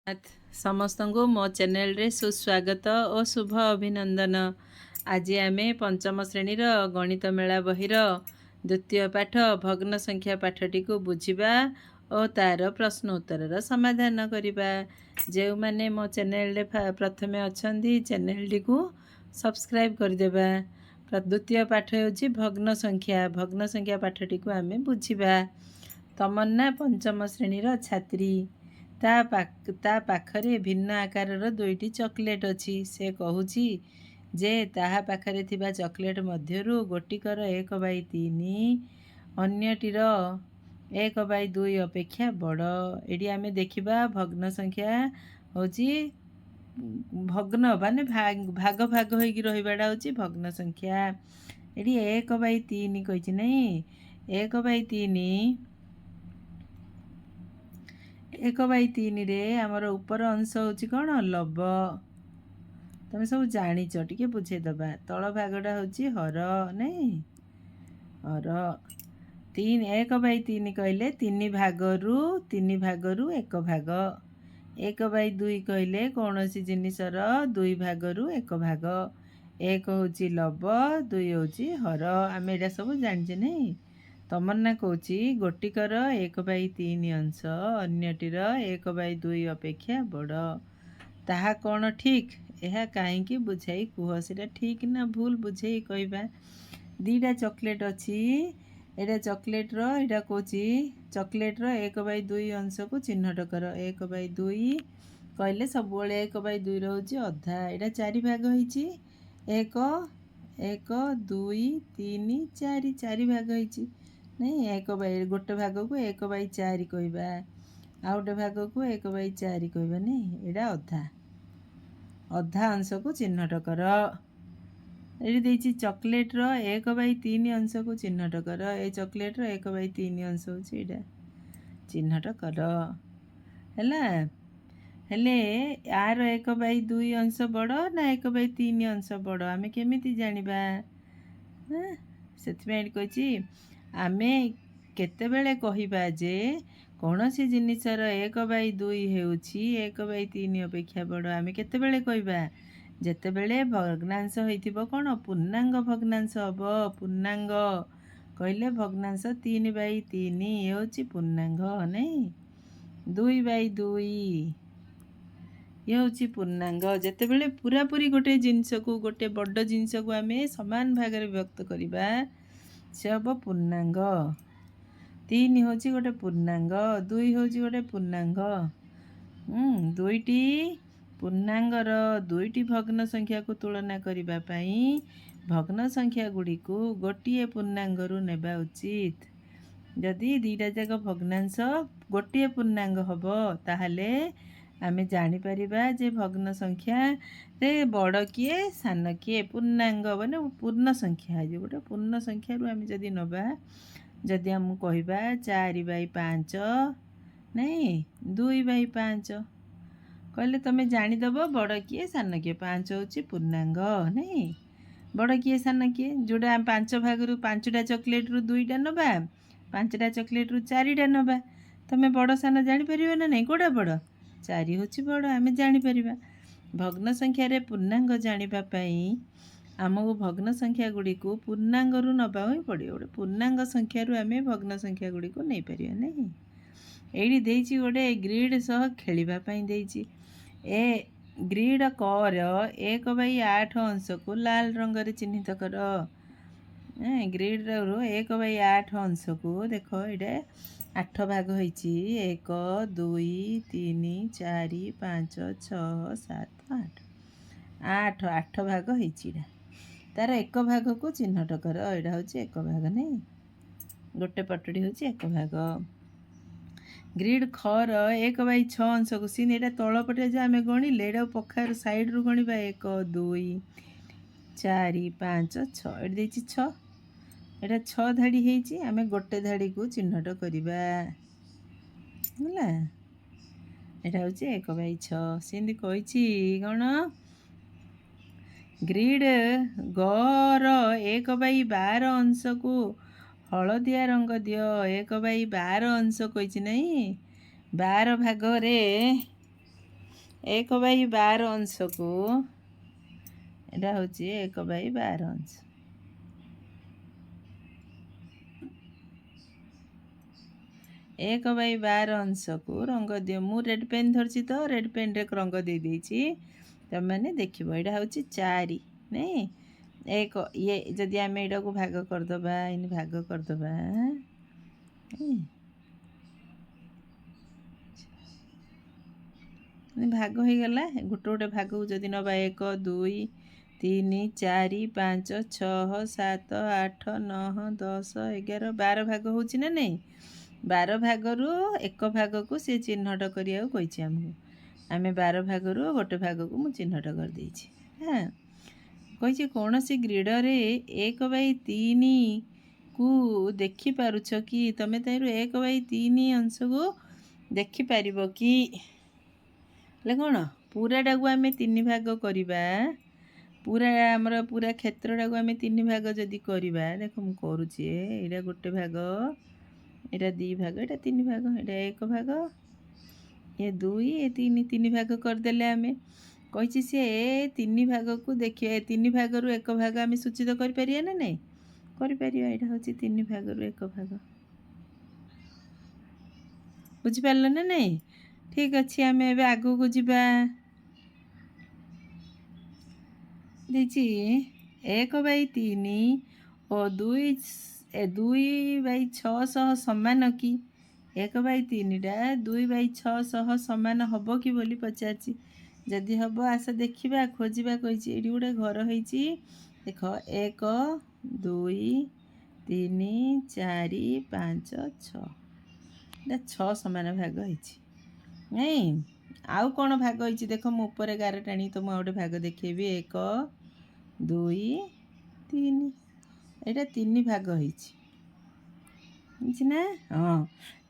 समस्त को मो चैनल रे सुस्वागत और शुभ अभिनंदन। आज आम पंचम श्रेणी गणित मेला बहिर द्वितीय पाठ भग्न संख्या पाठटी को बुझा और तार प्रश्न उत्तर समाधान करवा। जो मैंने मो चैनल रे प्रथमे अच्छा चैनल को सब्सक्राइब करदेबा। द्वितीय पाठ होची भग्न संख्या पाठटी को आम बुझा। तमन्ना पंचम श्रेणी छात्री ता पाखरे भिन्न आकारर दुईटी चॉकलेट अच्छी। से कहूची जे ताहा पाखरे थिबा चॉकलेट मध्यरु गोटिकर 1/3 अन्यटीर 1/2 अपेक्षा बड़। एडी आमे देखिबा भग्न संख्या होची भग्न माने भाग भाग होइकी रहिबाडा होची भग्न संख्या। एडी 1/3 कहिछि नै 1/3 1/3 रे आमर ऊपर अंश होची कौन लब। तुम सब जानिच टिके बुझे दबा। तल भागटा होची हर नहीं हर 1/3 कहले 3 भागरु 1 भाग। 1/2 कहले कौनसी जिनिसर 2 भागरु 1 भाग। 1 होची लब 2 होची हर। आम एटा सब जानिचे नहीं। तमन्ना कौची गोटिकर 1/3 अंश अन्यटीर 1/2 अपेक्षा बड़। ताहा कौन ठीक यह कहीं बुझाई कुह से ठीक ना भूल बुझे कहबा। दीटा चॉकलेट अच्छी एटा चॉकलेट एटा कौची चॉकलेट 1/2 अंश को चिन्हट कर। 1/2 कहले सब 1/2 रोचे अधा। एटा 4 भाग होइची 1 1 2 3 4 4 भाग होइची नहीं। 1/2 गोटे भाग को 1/4 कहबा आ गोटे भाग को 1/4 कहबा नहीं। एटा अधा अधा अंश को चिन्हट कर। ये देछि चॉकलेट 1/3 अंश को चिन्हट कर। ए चॉकलेट 1/3 अंश होछि एटा चिन्हट कर हैला। हेले यार 1/2 अंश बड़ ना 1/3 अंश बड़ आमे केमिति जानिबा। सेथिमे कहछि आमे केतेबेले कहिबा जे कौनसी जिनिसर 1/2 हेउछि 1/3 अपेक्षा बड़। आमे केतेबेले कहबा जेतेबेले भग्नांश होइथिबो कौन पूर्णांग भग्नांश हबो। पूर्णांग कहले भग्नांश 3/3 ये होछि पूर्णांग नहीं। 2/2 ये होछि पूर्णांग। जेतेबेले पूरा पूरी गोटे जिनिस को गोटे बड़ जिनिस को आमे समान भाग रे व्यक्त करिबा से हबो पूर्णांग। 3 होछि गोटे पूर्णांग 2 होछि गोटे पूर्णांग। दुईटी पूर्णांगर दुईटी भग्न संख्या को तुलना करिबा पई भग्न संख्या गुडी को गोटिए पूर्णांगरु नेबा उचित। जदि दीटा जाक भग्नांश गोटिए पूर्णांग हबो ताहले आमे जानि परिबा जे भग्न संख्या रे बड़ किए सान किए। पूर्णांग माने पूर्ण संख्या जे गोटे पूर्ण संख्या रु आमे जदि नबा जदि हम कहबा 4/5 नहीं 2/5 कहले तमे जानी दबो बड़ किए सान किए। 5 होछि पूर्णांग नहीं बड़ किए सान किए। जोड़ा 5 भाग रु 5टा चॉकलेट रु 2टा नबा 5टा चॉकलेट रु 4टा नबा तमे बड़ सान जानि परिबो ना नहीं कोडा बड़ 4 होछि बड़ आमे जानि परिबा। भग्न संख्या रे पूर्णांग जानिबा पई आमको भग्न संख्या गुडी को पूर्णांग रु नबा होई पड़ियो। गोटे पूर्णांग संख्या रु आमे भग्न संख्या गुडी को नै परियो नहीं। एडी देछि गोटे ग्रिड सह खेलिबा पई देछि। ए ग्रिड कर 1/8 अंश को लाल रंग रे चिन्हित कर। ग्रिड रो 1/8 अंश को देखो एडे 8 भाग होइछि 1 2 3 4 5 6 7 8 8 भाग होइछि। तार 1 भाग को चिन्हट कर। एडा होछि 1 भाग नहीं गोटे पटड़ी होछि 1 भाग। ग्रिड खर 1/6 अंश को सीन एटा तल पटे जे आमे गणिले एडा पखार साइड रु गणिबा 1 2 4 5 6 एडी देछि 6 एटा 6 धाड़ी हेछि। आमे गोटे धाड़ी को चिन्हट करिबा होला। एटा होछि 1/6 सिंदी कहिछि कोन ग्रिड गर 1/12 अंश को हलदिया रंग दियो। 1/12 अंश कहिछि नहीं 12 भाग रे 1/12 अंश को एटा होची 1/12 अंश। एक बै 12 अंश को रंग दियो। मु रेड पेन धरची तो रेड पेन रे रंग दे देछि त माने देखिबो एटा होची 4 नै एक ये जदि आम एटा को भाग कर दबा इन भाग कर दबा भाग हो गला गोटे गोटे भाग को जदि नबा 1 2 3 4 5 6 7 8 9 10 11 12 भाग होची ना नहीं 12 भागरू एक भाग को सी चिन्हट करिया कही आमको आम 12 भागरू गोटे भाग को मु चिन्हट कर देछि। हाँ कही कौन सी ग्रिडरे 1/3 को देखि पारुछ कि तमे ताइरु 1/3 अंश को देखि पारिबो कि ले कौन पूराटा को आम 3 भाग करवा पूरा आमर पूरा क्षेत्रटा को आम 3 भाग जदि करवा देख मु करुचे एटा गोटे भाग एटा 2 भाग एटा 3 भाग एटा 1 भाग ये 2 ये 3 भाग करदेले आम कही सी 3 भाग को देखिए 3 भाग रु 1 भाग आम सूचित कर परिया ना नहीं कर परिया एटा होची 3 भाग रु 1 भाग बुझी पारल ना नहीं। ठीक अच्छे आम एबे आगु को जिबा देखी 1/3 और 2/600 समान कि 1/3 टा 2/600 समान हम कि बोली पचारची जदि हम आस देखा खोजा कही ये गोटे घर होती देख 1 2 3 4 5 6 6 समान भाग होती नहीं आउ कौन भाग होती देख मु ऊपर गार टाणी तो मुझे गोटे भाग देखेबी 1 2 3 एटा 3 भाग होती ना। हाँ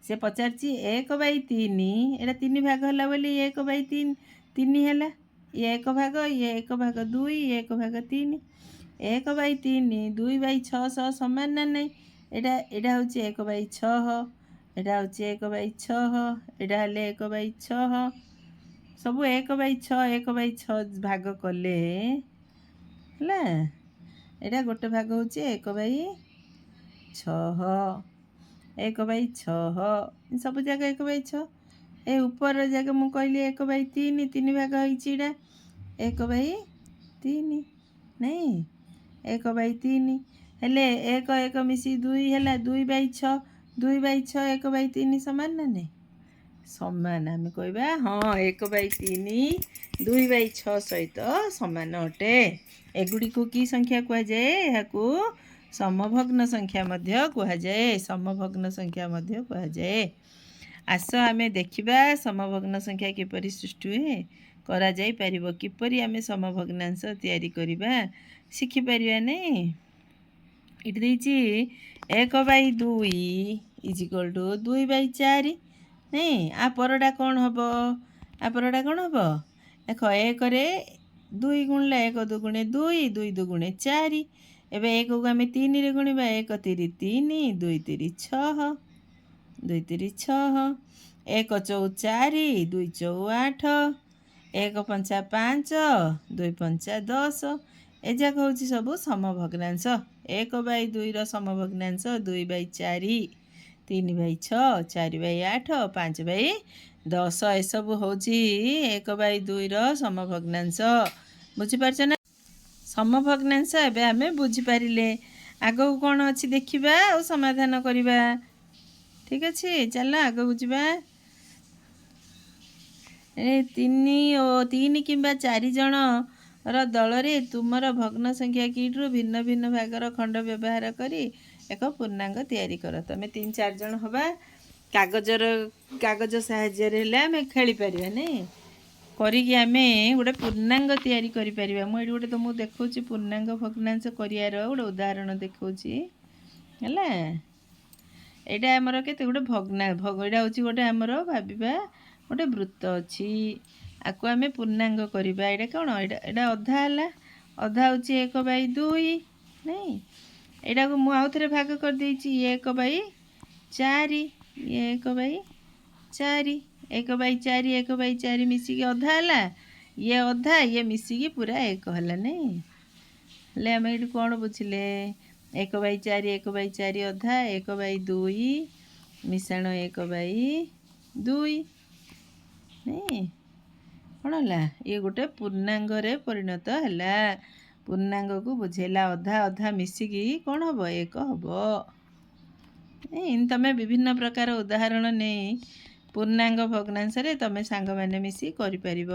से पचारची 1/3 एटा 3 भाग है बोली 1/3 3 है ये 1 भाग ये 1 भाग 2 ये 1 भाग 3 1/3 2/600 समान ना नहीं एटा एटा होची 1/6 एटा होची 1/6 एटा हले 1/6 सब 1/6 1/6 भाग कले है एटा गोटे भाग होची 1/6 1/6 सब जगह 1/6 ए ऊपर जगह मु कहली 1/3 3 भाग होईची एटा 1/3 नहीं 1/3 हेले 1 1 मिसी 2 है 2/6 2/6 1/3 समान ना नहीं समान आम कहवा हाँ 1/3 2/6 सहित समान अटे एगुड़ी को की संख्या कह जाए यहाँ समभग्न संख्या मध्य कह जाए समभग्न संख्या मध्य कह जाए। आस आमे देखिबा समभग्न संख्या किपरि सृष्टि हुए करा जाई परिबो किपरि आमे समभग्नांश तैयारी करिबा शिखि परिबा नहीं इट देछि 1/2 इज इक्वल टू 2/4 नहीं आ परडा कौन हबो आ परडा कौन हबो देख 1 रे 2 गुणले 1 2 गुणे 2 2 2 गुणे 4 एबे 1 को आमे 3 रे गुणिबा 1 3 3 2 3 6 2 3 6 1 4 4 2 4 8 1 5 5 2 5 10 ए जाक होची सब समभग्नांश 1/2 रो समभग्नांश 2/4 3/6 4/8 5/10 एसब होची 1/2 रो समभग्नांश बुझी पारछ ना समभग्नांश एबे आमे बुझी पारिले आगो कौन अच्छी देखिबा और समाधान करिबा। ठीक अच्छे चल आगो बुझा 3 किंबा 4 जन दल रे तुमर भग्न संख्या किट रु भिन्न भिन्न भागर खंड व्यवहार करी एक पूर्णांग तैयारी कर तमें 3 4 जन हवा कागज साहाय्य खेली पारिबा नहीं करिकी आमे गोटे पूर्णांग तैयारी करि परिबा मु एडी गोटे तुमको देखौची पूर्णांग भग्नांश करियार गोटे उदाहरण देखौची हला एटा हमर केते गोटे एटा होची गोटे हमर भाबिबा गोटे वृत्त अछि आकु आमे पूर्णांग करिबा एटा कोन एटा अधा हला अधा होची 1/2 नहीं एटा को मु आउथरे भाग कर देइची 1/4 ये 1/4 1/4 ମିଶିକି ଅଧା ହେଲା, ଇଏ ଅଧା ଇଏ ମିଶିକି ପୁରା 1 ହେଲା ନାଇଁ। ହେଲେ ଆମେ ଏଇଠି କ'ଣ ବୁଝିଲେ? 1/4 ଅଧା 1/2 ମିଶାଣ 1/2 ନାଇଁ। କ'ଣ ହେଲା? ଇଏ ଗୋଟେ ପୂର୍ଣ୍ଣାଙ୍ଗରେ ପରିଣତ ହେଲା। ପୂର୍ଣ୍ଣାଙ୍ଗକୁ ବୁଝେଇଲା। ଅଧା ଅଧା ମିଶିକି କ'ଣ ହେବ? 1 ହେବ। ଏମିତି ତୁମେ ବିଭିନ୍ନ ପ୍ରକାର ଉଦାହରଣ ନେଇ ପୂର୍ଣ୍ଣାଙ୍ଗ ଭଗ୍ନାଂଶରେ ତୁମେ ସାଙ୍ଗମାନେ ମିଶି କରିପାରିବ।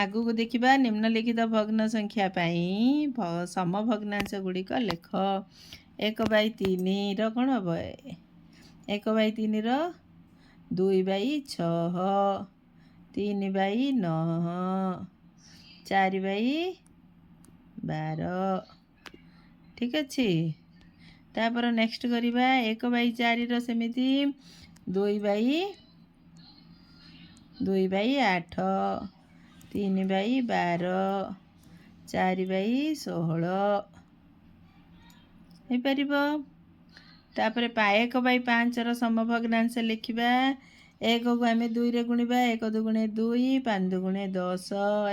ଆଗକୁ ଦେଖିବା ନିମ୍ନଲିଖିତ ଭଗ୍ନ ସଂଖ୍ୟା ପାଇଁ ସମଭଗ୍ନାଂଶ ଗୁଡ଼ିକ ଲେଖ। 1/3ର କ'ଣ ହେବ? 1/3ର 2/6, 3/9, 4/12। ଠିକ୍ ଅଛି। ତାପରେ ନେକ୍ସଟ କରିବା 1/4ର ସେମିତି 2/8, 3/12, 4/16 ହେଇପାରିବ। ତାପରେ 1/5ର ସମଭଗ୍ନାଂଶ ଲେଖିବା। 1କୁ ଆମେ 2ରେ ଗୁଣିବା। 1 2 2, 5 2 10,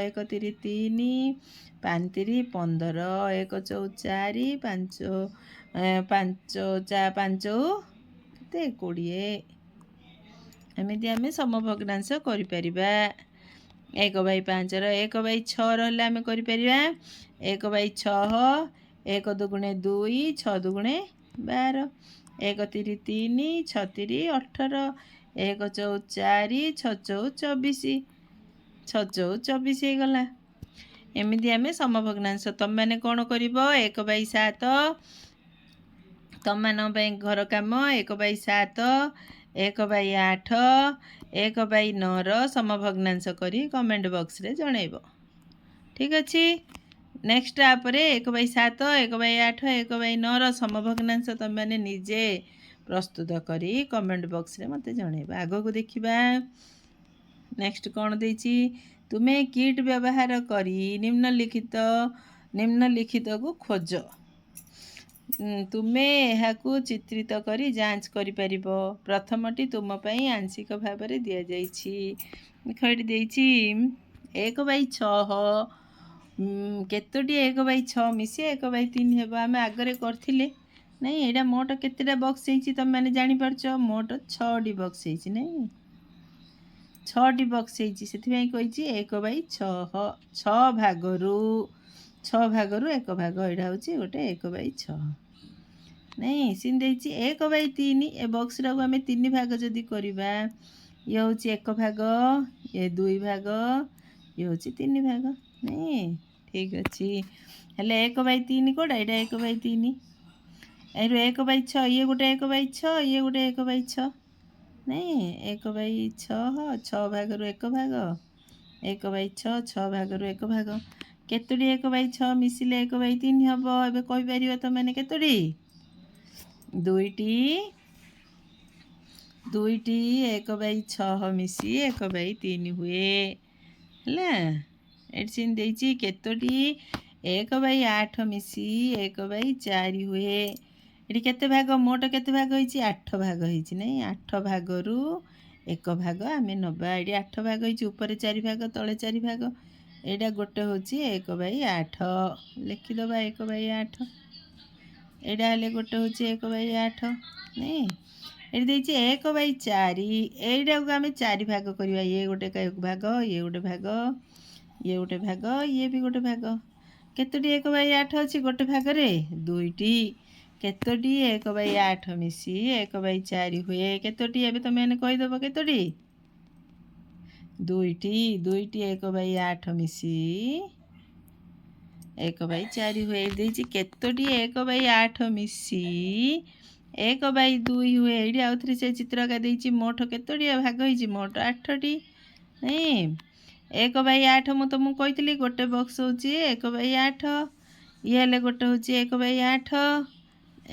1 3 3, 5 3 15, 1 4 4, 5 କେତେ 20। ଏମିତି ଆମେ ସମଭଗ୍ନାଂଶ କରିପାରିବା। 1/5ର 1/6ର ହେଲେ ଆମେ କରିପାରିବା 1/6, 1 2 2, 6 2 12, 1 3 3, 6 3 18, 1 4 4, 6 4 24, 6 4 24 ହେଇଗଲା। ଏମିତି ଆମେ ସମଭଗ୍ନାଂଶ। ତୁମେମାନେ କ'ଣ କରିବ? 1/7 ତୁମମାନଙ୍କ ପାଇଁ ଘର କାମ। 1/7, 1/8, 1/9ର ସମଭଗ୍ନାଂଶ କରି କମେଣ୍ଟ ବକ୍ସରେ ଜଣାଇବ। ଠିକ୍ ଅଛି। ନେକ୍ସଟ ତାପରେ 1/7, 1/8, 1/9ର ସମଭଗ୍ନାଂଶ ତୁମେମାନେ ନିଜେ ପ୍ରସ୍ତୁତ କରି କମେଣ୍ଟ ବକ୍ସରେ ମୋତେ ଜଣାଇବ। ଆଗକୁ ଦେଖିବା ନେକ୍ସଟ କ'ଣ ଦେଇଛି? ତୁମେ କିଟ୍ ବ୍ୟବହାର କରି ନିମ୍ନଲିଖିତକୁ ଖୋଜ। ତୁମେ ଏହାକୁ ଚିତ୍ରିତ କରି ଯାଞ୍ଚ କରିପାରିବ। ପ୍ରଥମଟି ତୁମ ପାଇଁ ଆଂଶିକ ଭାବରେ ଦିଆଯାଇଛି। ଏଠି ଦେଇଛି 1/6। କେତୋଟି 1/6 ମିଶି 1/3 ହେବ? ଆମେ ଆଗରେ କରିଥିଲେ ନାଇଁ। ଏଇଟା ମୋଟ କେତେଟା ବକ୍ସ ହେଇଛି ତୁମେମାନେ ଜାଣିପାରୁଛ? ମୋଟ 6ଟି ବକ୍ସ ହେଇଛି ନାଇଁ। 6ଟି ବକ୍ସ ହେଇଛି। ସେଥିପାଇଁ କହିଛି 1/6। 6 ଭାଗରୁ 1 ଭାଗ। ଏଇଟା ହେଉଛି ଗୋଟେ 1/6 ନାଇଁ। ସେମିତି ଦେଇଛି 1/3। ଏ ବକ୍ସଟାକୁ ଆମେ 3 ଭାଗ ଯଦି କରିବା, ଇଏ ହେଉଛି 1 ଭାଗ, ଇଏ 2 ଭାଗ, ଇଏ ହେଉଛି 3 ଭାଗ ନାଇଁ। ଠିକ୍ ଅଛି। ହେଲେ 1/3 କେଉଁଟା? ଏଇଟା 1/3। ଏଇରୁ 1/6 ଇଏ ଗୋଟେ 1/6, ଇଏ ଗୋଟେ 1/6 ନାଇଁ। 1/6, 6 ଭାଗରୁ 1 ଭାଗ, 1/6, 6 ଭାଗରୁ 1 ଭାଗ। କେତୋଟି 1/6 ମିଶିଲେ 1/3 ହେବ? ଏବେ କହିପାରିବ ତୁମେମାନେ କେତୋଟି? 2ଟି 1/6 ମିଶି 1/3 ହୁଏ ହେଲା। ଏଠି ସେମିତି ଦେଇଛି କେତୋଟି 1/8 ମିଶି 1/4 ହୁଏ। ଏଠି କେତେ ଭାଗ? ମୋଟ କେତେ ଭାଗ ହେଇଛି? 8 ଭାଗ ହେଇଛି ନାଇଁ। 8 ଭାଗରୁ 1 ଭାଗ ଆମେ ନେବା। ଏଠି 8 ଭାଗ ହେଇଛି। ଉପରେ 4 ଭାଗ, ତଳେ 4 ଭାଗ। ଏଇଟା ଗୋଟେ ହେଉଛି 1/8। ଲେଖିଦେବା 1/8। ଏଇଟା ହେଲେ ଗୋଟେ ହେଉଛି 1/8 ନାଇଁ। ଏଠି ଦେଇଛି 1/4। ଏଇଟାକୁ ଆମେ 4 ଭାଗ କରିବା। ଇଏ ଗୋଟେ ଭାଗ, ଇଏ ଗୋଟେ ଭାଗ, ଇଏ ଗୋଟେ ଭାଗ, ଇଏ ବି ଗୋଟେ ଭାଗ। କେତୋଟି 1/8 ଅଛି ଗୋଟେ ଭାଗରେ? 2ଟି। କେତୋଟି 1/8 ମିଶି 1/4 ହୁଏ? କେତୋଟି? ଏବେ ତୁମେମାନେ କହିଦେବ କେତୋଟି? 2ଟି। 2ଟି 1/8 ମିଶି 1/4 ହୁଏ। ଦେଇଛି କେତୋଟି 1/8 ମିଶି 1/2 ହୁଏ? ଏଇଠି ଆଉଥରେ ସେ ଚିତ୍ରକା ଦେଇଛି। ମୋଟ କେତୋଟି ଭାଗ ହେଇଛି? ମୋଟ 8ଟି ନାଇଁ। 1/8 ମୁଁ ତୁମକୁ କହିଥିଲି ଗୋଟେ ବକ୍ସ ହେଉଛି 1/8। ଇଏ ହେଲେ ଗୋଟେ ହେଉଛି 1/8,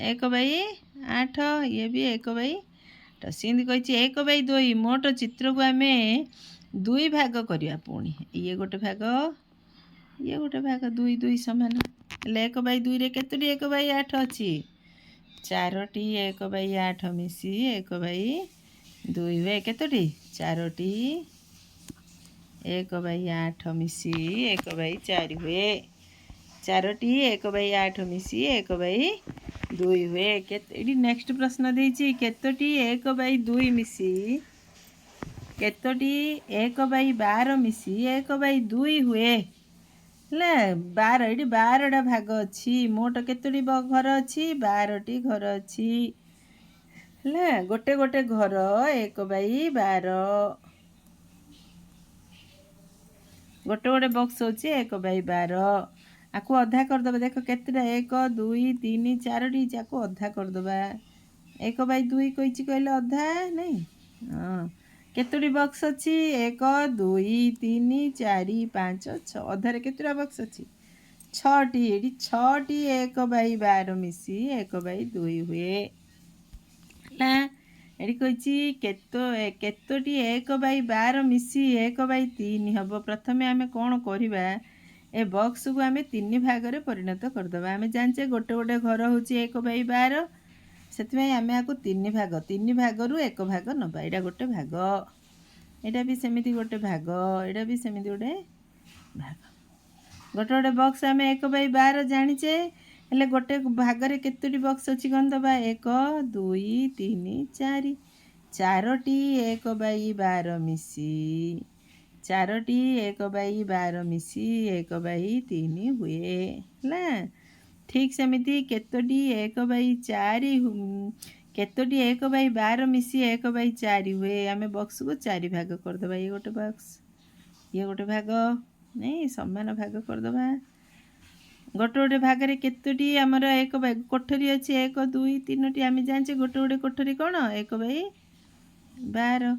1/8, ଇଏ ବି 1/8। ସେମିତି କହିଛି 1/2। ମୋଟ ଚିତ୍ରକୁ ଆମେ 2 ଭାଗ କରିବା। ପୁଣି ଇଏ ଗୋଟେ ଭାଗ, ଇଏ ଗୋଟେ ଭାଗ, 2 2 ସମାନ। ହେଲେ 1/2ରେ କେତୋଟି 1/8 ଅଛି? 4ଟି 1/8 ମିଶି 1/2 ହୁଏ। କେତୋଟି? ଚାରୋଟି 1/8 ମିଶି 1/4 ହୁଏ। ଚାରୋଟି 1/8 ମିଶି 1/2 ହୁଏ। ଏଠି ନେକ୍ସଟ ପ୍ରଶ୍ନ ଦେଇଛି କେତୋଟି 1/2 ମିଶି କେତୋଟି 1/12 ମିଶି 1/2 ହୁଏ। ହେଲା 12 ଏଠି 12ଟା ଭାଗ ଅଛି। ମୋଟ କେତୋଟି ଘର ଅଛି? 12ଟି ଘର ଅଛି। ହେଲା ଗୋଟେ ଗୋଟେ ଘର 1/12। ଗୋଟେ ଗୋଟେ ବକ୍ସ ହେଉଛି 1/12। ଆକୁ ଅଧା କରିଦେବା। ଦେଖ କେତେଟା 1 2 3 4ଟି ହେଇଛି। ଆକୁ ଅଧା କରିଦେବା। 1/2 କହିଛି କହିଲେ ଅଧା ନାଇଁ। ହଁ କେତୋଟି ବକ୍ସ ଅଛି? 1 2 3 4 5 6। ଅଧାରେ କେତେଟା ବକ୍ସ ଅଛି? 6ଟି। ଏଠି 6ଟି 1/12 ମିଶି 1/2 ହୁଏ। ହେଲା ଏଠି କହିଛି କେତୋଟି 1/12 ମିଶି 1/3 ହେବ। ପ୍ରଥମେ ଆମେ କ'ଣ କରିବା? ଏ ବକ୍ସକୁ ଆମେ 3 ଭାଗରେ ପରିଣତ କରିଦେବା। ଆମେ ଜାଣିଛେ ଗୋଟେ ଗୋଟେ ଘର ହେଉଛି 1/12। ସେଥିପାଇଁ ଆମେ ଆକୁ 3 ଭାଗରୁ 1 ଭାଗ ନେବା। ଏଇଟା ଗୋଟେ ଭାଗ, ଏଇଟା ବି ସେମିତି ଗୋଟେ ଭାଗ, ଏଇଟା ବି ସେମିତି ଗୋଟେ ଭାଗ। ଗୋଟେ ଗୋଟେ ବକ୍ସ ଆମେ 1/12 ଜାଣିଛେ। ହେଲେ ଗୋଟେ ଭାଗରେ କେତୋଟି ବକ୍ସ ଅଛି କ'ଣ ଦେବା? 1 2 3 4। ଚାରୋଟି 1/12 ମିଶି 1/3 ହୁଏ। ହେଲା ଠିକ୍ ସେମିତି କେତୋଟି 1/12 ମିଶି 1/4 ହୁଏ। ଆମେ ବକ୍ସକୁ 4 ଭାଗ କରିଦେବା। ଇଏ ଗୋଟେ ବକ୍ସ, ଇଏ ଗୋଟେ ଭାଗ, ନାଇଁ ସମାନ ଭାଗ କରିଦେବା। ଗୋଟେ ଗୋଟେ ଭାଗରେ କେତୋଟି ଆମର କୋଠରୀ ଅଛି? 1 2 3ଟି। ଆମେ ଜାଣିଛେ ଗୋଟେ ଗୋଟେ କୋଠରୀ କ'ଣ? 1/12।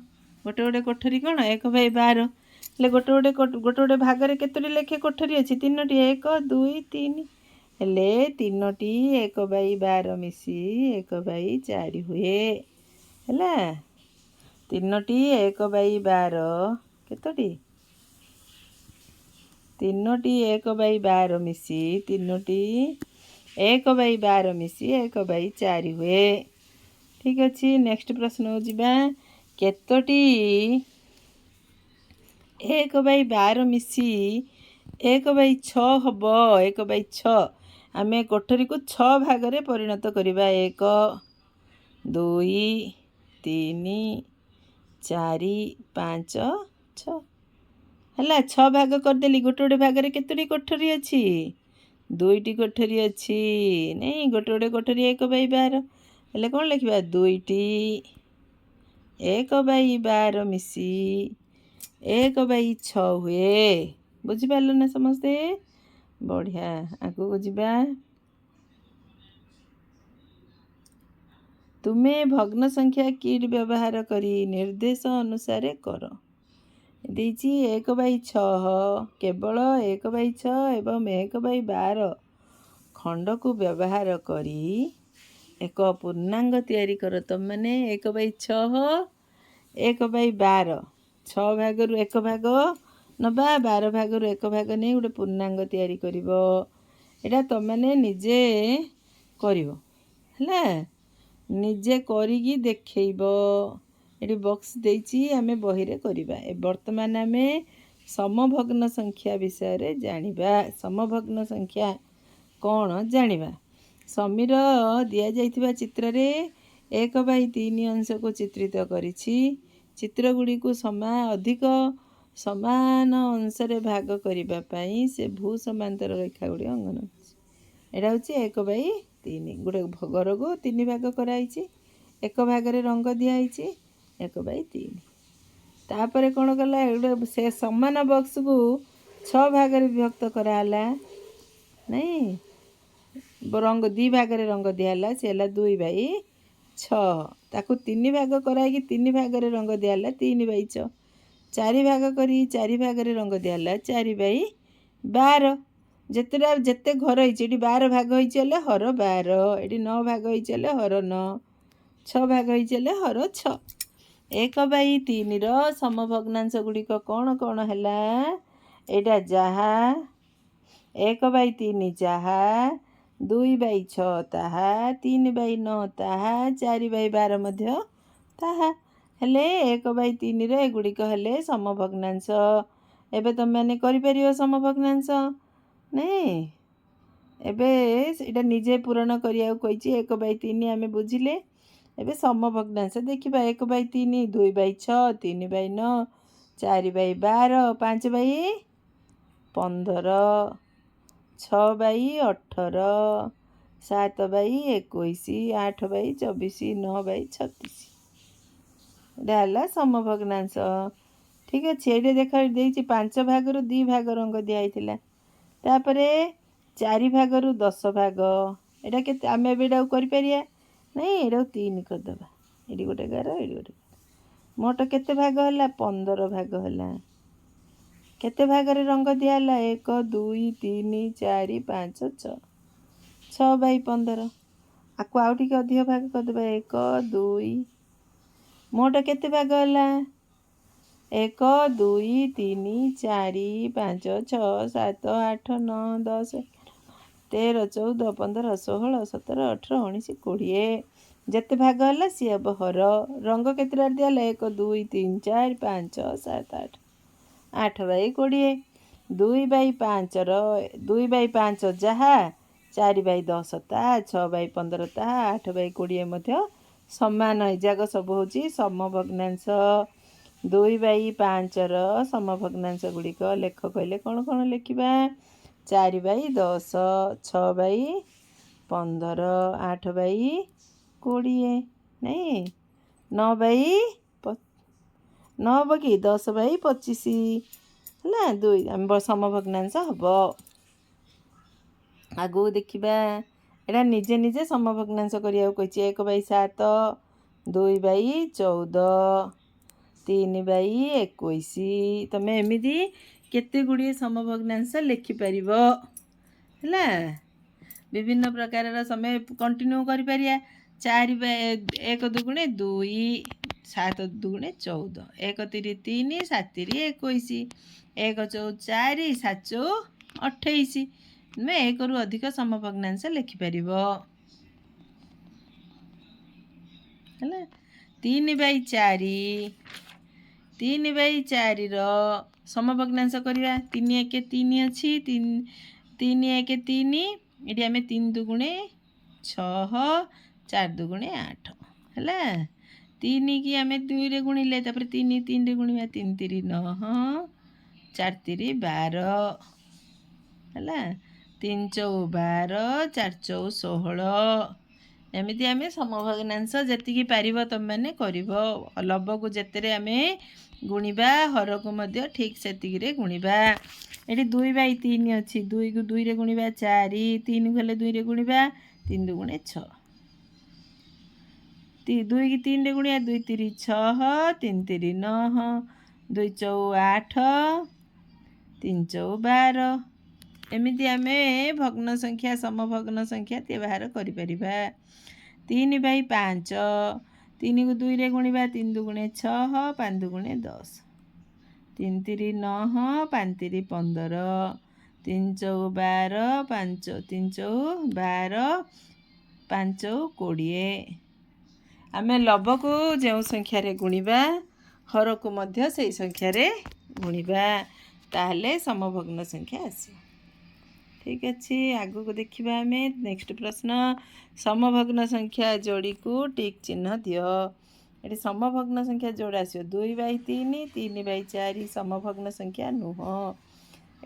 ଗୋଟେ ଗୋଟେ କୋଠରୀ କ'ଣ? 1/12। ହେଲେ ଗୋଟେ ଗୋଟେ ଭାଗରେ କେତୋଟି ଲେଖେ କୋଠରୀ ଅଛି? 3ଟି। 1 2 3। ହେଲେ 3ଟି 1/12 ମିଶି 1/4 ହୁଏ। ହେଲା 3ଟି 1/12 କେତୋଟି? 3ଟି 1/12 ମିଶି 1/4 ହୁଏ। ଠିକ୍ ଅଛି ନେକ୍ସଟ ପ୍ରଶ୍ନକୁ ଯିବା। କେତୋଟି 1/12 ମିଶି 1/6 ହେବ? 1/6 ଆମେ କୋଠରୀକୁ 6 ଭାଗରେ ପରିଣତ କରିବା। 1 2 3 4 5 6। ହେଲା 6 ଭାଗ କରିଦେଲି। ଗୋଟେ ଗୋଟେ ଭାଗରେ କେତୋଟି କୋଠରୀ ଅଛି? 2ଟି କୋଠରୀ ଅଛି। ନାଇଁ ଗୋଟେ ଗୋଟେ କୋଠରୀ 1/12। ହେଲେ କ'ଣ ଲେଖିବା? 2ଟି 1/12 ମିଶି 1/6 ହୁଏ। ବୁଝିପାରିଲ ନା ସମସ୍ତେ? ବଢ଼ିଆ ଆଗକୁ ଯିବା। ତୁମେ ଭଗ୍ନ ସଂଖ୍ୟା କିଟ୍ ବ୍ୟବହାର କରି ନିର୍ଦ୍ଦେଶ ଅନୁସାରେ କର। ଦେଇଛି 1/6 କେବଳ 1/6 ଏବଂ 1/12 ଖଣ୍ଡକୁ ବ୍ୟବହାର କରି ଏକ ପୂର୍ଣ୍ଣାଙ୍ଗ ତିଆରି କର। ତୁମମାନେ 1/6 1/12 6 ଭାଗରୁ 1 ଭାଗ ନେବା, 12 ଭାଗରୁ 1 ଭାଗ ନେଇ ଗୋଟେ ପୂର୍ଣ୍ଣାଙ୍ଗ ତିଆରି କରିବ। ଏଇଟା ତୁମମାନେ ନିଜେ କରିବ। ହେଲା ନିଜେ କରିକି ଦେଖେଇବ। ଏଠି ବକ୍ସ ଦେଇଛି, ଆମେ ବହିରେ କରିବା। ବର୍ତ୍ତମାନ ଆମେ ସମଭଗ୍ନ ସଂଖ୍ୟା ବିଷୟରେ ଜାଣିବା। ସମଭଗ୍ନ ସଂଖ୍ୟା କ'ଣ ଜାଣିବା। ସମୀର ଦିଆଯାଇଥିବା ଚିତ୍ରରେ 1/3 ଅଂଶକୁ ଚିତ୍ରିତ କରିଛି। ଚିତ୍ରଗୁଡ଼ିକୁ ଅଧିକ ସମାନ ଅଂଶରେ ଭାଗ କରିବା ପାଇଁ ସେ ଭୂ ସମାନ୍ତର ରେଖାଗୁଡ଼ିକ ଅଙ୍କନ କରିଛି। ଏଇଟା ହେଉଛି 1/3। ଗୋଟେ ଘରକୁ 3 ଭାଗ କରାହେଇଛି। 1 ଭାଗରେ ରଙ୍ଗ ଦିଆହେଇଛି 1/3। ତାପରେ କ'ଣ କଲା? ସେ ସମାନ ବକ୍ସକୁ 6 ଭାଗରେ ବିଭକ୍ତ କରାହେଲା। ନାଇଁ 2 ଭାଗରେ ରଙ୍ଗ ଦିଆହେଲା। ସେ ହେଲା 2/6। ତାକୁ 3 ଭାଗ କରାହେଇକି 3 ଭାଗରେ ରଙ୍ଗ ଦିଆହେଲା 3/6। 4 ଭାଗ କରି 4 ଭାଗରେ ରଙ୍ଗ ଦିଆହେଲା 4/12। ଯେତେ ଘର ହେଇଛି ଏଠି 12 ଭାଗ ହେଇଛି ହେଲେ ହର 12। ଏଠି 9 ଭାଗ ହେଇଛି ହେଲେ ହର 9। 6 ଭାଗ ହେଇଛି ହେଲେ ହର 6। 1/3ର ସମଭଗ୍ନାଂଶ ଗୁଡ଼ିକ କ'ଣ କ'ଣ ହେଲା? ଏଇଟା ଯାହା 1/3 ଯାହା, 2/6 ତାହା, 3/9 ତାହା, 4/12 ମଧ୍ୟ ତାହା। ହେଲେ 1/3 ଏଗୁଡ଼ିକ ହେଲେ ସମଭଗ୍ନାଂଶ। ଏବେ ତୁମେମାନେ କରିପାରିବ ସମଭଗ୍ନାଂଶ ନାଇଁ। ଏବେ ଏଇଟା ନିଜେ ପୂରଣ କରିବାକୁ କହିଛି। 1/3 ଆମେ ବୁଝିଲେ। ଏବେ ସମଭଗ୍ନାଂଶ ଦେଖିବା। 1/3 2/6 3/9 4/12 5/15 6/18 7/21 8/24 9/36 ଏଇଟା ହେଲା ସମଭଗ୍ନାଂଶ। ଠିକ୍ ଅଛି। ଏଇଟା ଦେଖ ଦେଇଛି 5 ଭାଗରୁ 2 ଭାଗ ରଙ୍ଗ ଦିଆହେଇଥିଲା। ତାପରେ 4 ଭାଗରୁ 10 ଭାଗ। ଏଇଟା କେତେ? ଆମେ ଏବେ ଏଇଟାକୁ କରିପାରିବା ନାଇଁ। ଏଇଟାକୁ 3 କରିଦେବା। ଏଇଠି ଗୋଟେ ଗାର ଏଇଠି ଗୋଟେ। ମୋଟ କେତେ ଭାଗ ହେଲା? 15 ଭାଗ ହେଲା। କେତେ ଭାଗରେ ରଙ୍ଗ ଦିଆହେଲା? 1 2 3 4 5 6 6/15। ଆକୁ ଆଉ ଟିକେ ଅଧିକ ଭାଗ କରିଦେବା। 1 2 ମୋଟ କେତେ ଭାଗ ହେଲା? 1 2 3 4 5 6 7 8 9 10 13 14 15 16 17 18 19 20 ଯେତେ ଭାଗ ହେଲା ସିଏ ହେବ ହର। ରଙ୍ଗ କେତେଟା ଦିଆହେଲା? 1 2 3 4 5 6 7 8 8/20। 2/5ର 2/5 ଯାହା 4/10 ତାହା 6/15 ତାହା 8/20 ମଧ୍ୟ ସମାନ। ଏଯାକ ସବୁ ହେଉଛି ସମଭଗ୍ନାଂଶ। 2/5ର ସମଭଗ୍ନାଂଶ ଗୁଡ଼ିକ ଲେଖ କହିଲେ କ'ଣ କ'ଣ ଲେଖିବା? 4/10 6/15 8/20 ନାଇଁ। 9 ହବ କି? 10/25 ହେଲା। 2 ଆମ ସମଭଗ୍ନାଂଶ ହେବ। ଆଗକୁ ଦେଖିବା। ଏଇଟା ନିଜେ ନିଜେ ସମଭଗ୍ନାଂଶ କରିବାକୁ କହିଛି। 1/7 2/14 3/21। ତମେ ଏମିତି କେତେ ଗୁଡ଼ିଏ ସମଭଗ୍ନାଂଶ ଲେଖିପାରିବ ହେଲା। ବିଭିନ୍ନ ପ୍ରକାରର ସମୟ କଣ୍ଟିନ୍ୟୁ କରିପାରିବା। 1 2 2 7 2 14 1 3 3 7 21 1 4 4 7 28। ତୁମେ 1ରୁ ଅଧିକ ସମଭଗ୍ନାଂଶ ଲେଖିପାରିବ ହେଲା। 3/4 3/4ର ସମଭଗ୍ନାଂଶ କରିବା। 3 1 3 ଅଛି। 3 1 3 ଏଠି ଆମେ 3 2 6 4 2 8 ହେଲା। 3 କି ଆମେ 2ରେ ଗୁଣିଲେ ତାପରେ 3 3ରେ ଗୁଣିବା। 3 3 9 4 3 12 ହେଲା। 3 4 12 4 4 16। ଏମିତି ଆମେ ସମଭଗ୍ନାଂଶ ଯେତିକି ପାରିବ ତୁମେମାନେ କରିବ। ଲବକୁ ଯେତେରେ ଆମେ ଗୁଣିବା ହରକୁ ମଧ୍ୟ ଠିକ୍ ସେତିକିରେ ଗୁଣିବା। ଏଠି 2/3 ଅଛି। 2କୁ 2ରେ ଗୁଣିବା 4 3କୁ ହେଲେ 2ରେ ଗୁଣିବା 3 2 6 2 କି 3ରେ ଗୁଣିବା 2 3 6 3 3 9 2 4 8 3 4 12। ଏମିତି ଆମେ ଭଗ୍ନ ସଂଖ୍ୟା ସମଭଗ୍ନ ସଂଖ୍ୟା ବାହାର କରିପାରିବା। 3/5 3କୁ 2ରେ ଗୁଣିବା 3 2 6 5 2 10 3 3 9 5 3 15 3 4 12 5 3 4 12 5 20। ଆମେ ଲବକୁ ଯେଉଁ ସଂଖ୍ୟାରେ ଗୁଣିବା ହରକୁ ମଧ୍ୟ ସେଇ ସଂଖ୍ୟାରେ ଗୁଣିବା। ତାହେଲେ ସମଭଗ୍ନ ସଂଖ୍ୟା ଆସିବ। ଠିକ୍ ଅଛି। ଆଗକୁ ଦେଖିବା ଆମେ ନେକ୍ସଟ ପ୍ରଶ୍ନ। ସମଭଗ୍ନ ସଂଖ୍ୟା ଯୋଡ଼ିକୁ ଟିକ୍ ଚିହ୍ନ ଦିଅ। ଏଠି ସମଭଗ୍ନ ସଂଖ୍ୟା ଯୋଡ଼ ଆସିବ। 2/3 3/4 ସମଭଗ୍ନ ସଂଖ୍ୟା ନୁହଁ।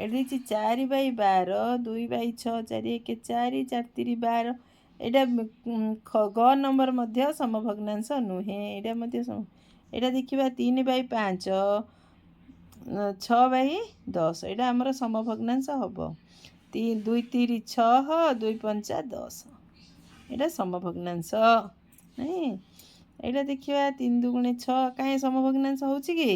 ଏଠି ହେଇଛି 4/12 2/6 4 1 4 4 3 12। ଏଇଟା ଗ ନମ୍ବର ମଧ୍ୟ ସମଭଗ୍ନାଂଶ ନୁହେଁ। ଏଇଟା ମଧ୍ୟ ଏଇଟା ଦେଖିବା 3/5 6/10। ଏଇଟା ଆମର ସମଭଗ୍ନାଂଶ ହେବ। 2 3 6 2 5 10। ଏଇଟା ସମଭଗ୍ନାଂଶ ନାଇଁ। ଏଇଟା ଦେଖିବା 3 2 6 କାହିଁ ସମଭଗ୍ନାଂଶ ହେଉଛି କି?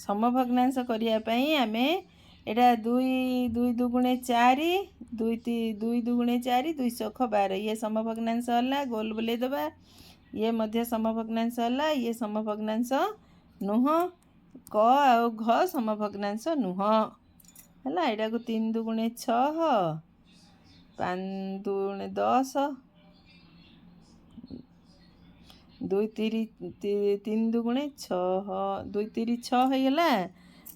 ସମଭଗ୍ନାଂଶ କରିବା ପାଇଁ ଆମେ ଏଇଟା 2 2 2 4 2 2 2 4 2 6 12। ଇଏ ସମଭଗ୍ନାଂଶ ହେଲା। ଗୋଲ ବୁଲେଇଦେବା। ଇଏ ମଧ୍ୟ ସମଭଗ୍ନାଂଶ ହେଲା। ଇଏ ସମଭଗ୍ନାଂଶ ନୁହଁ। କ ଆଉ ଘ ସମଭଗ୍ନାଂଶ ନୁହଁ। ହେଲା। ଏଇଟାକୁ 3 ଦୁଗୁଣେ 6, 5 ଦୁଗୁଣେ 10, 2 3 ଦୁଗୁଣେ 6, 2 3 6 ହେଇଗଲା।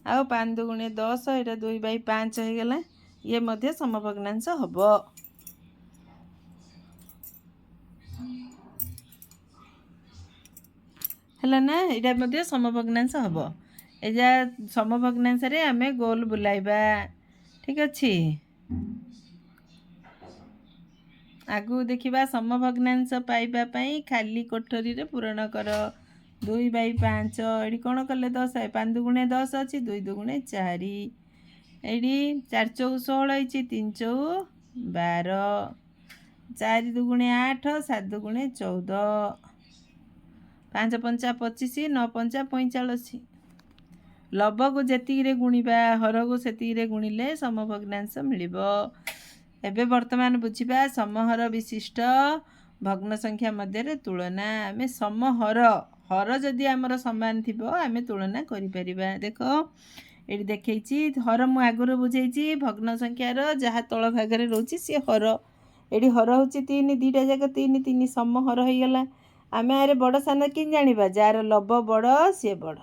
ଆଉ 5 ଦୁଗୁଣେ 10, ଏଇଟା 2/5 ହେଇଗଲା। ଇଏ ମଧ୍ୟ ସମଭଗ୍ନାଂଶ ହେବ। ହେଲା ନା, ଏଇଟା ମଧ୍ୟ ସମଭଗ୍ନାଂଶ ହେବ। ଏ ଯା ସମଭଗ୍ନାଂଶରେ ଆମେ ଗୋଲ ବୁଲାଇବା। ଠିକ୍ ଅଛି। ଆଗକୁ ଦେଖିବା ସମଭଗ୍ନାଂଶ ପାଇବା ପାଇଁ ଖାଲି କୋଠରୀରେ ପୂରଣ କର। 2/5 ଏଠି କ'ଣ କଲେ 10, 5 ଦୁଗୁଣେ 10 ଅଛି, 2 ଦୁଗୁଣେ 4, ଏଇଠି 4 ଚଉ 16 ହେଇଛି, 3 ଚଉ 12, 4 ଦୁଗୁଣେ 8, 7 ଦୁଗୁଣେ 14, 5 ପଞ୍ଚା 25, 9 ପଞ୍ଚା 45। ଲବକୁ ଯେତିକିରେ ଗୁଣିବା ହରକୁ ସେତିକିରେ ଗୁଣିଲେ ସମଭଗ୍ନାଂଶ ମିଳିବ। ଏବେ ବର୍ତ୍ତମାନ ବୁଝିବା ସମହର ବିଶିଷ୍ଟ ଭଗ୍ନ ସଂଖ୍ୟା ମଧ୍ୟରେ ତୁଳନା। ଆମେ ସମହର, ହର ଯଦି ଆମର ସମାନ ଥିବ ଆମେ ତୁଳନା କରିପାରିବା। ଦେଖ ଏଠି ଦେଖେଇଛି ହର, ମୁଁ ଆଗରୁ ବୁଝେଇଛି ଭଗ୍ନ ସଂଖ୍ୟାର ଯାହା ତଳ ଭାଗରେ ରହୁଛି ସିଏ ହର। ଏଠି ହର ହେଉଛି 3, ଦୁଇଟା ଯାକ 3 3 ସମହର ହେଇଗଲା। ଆମେ ଆରେ ବଡ଼ ସାନ କେମିତି ଜାଣିବା? ଯାହାର ଲବ ବଡ଼ ସିଏ ବଡ଼।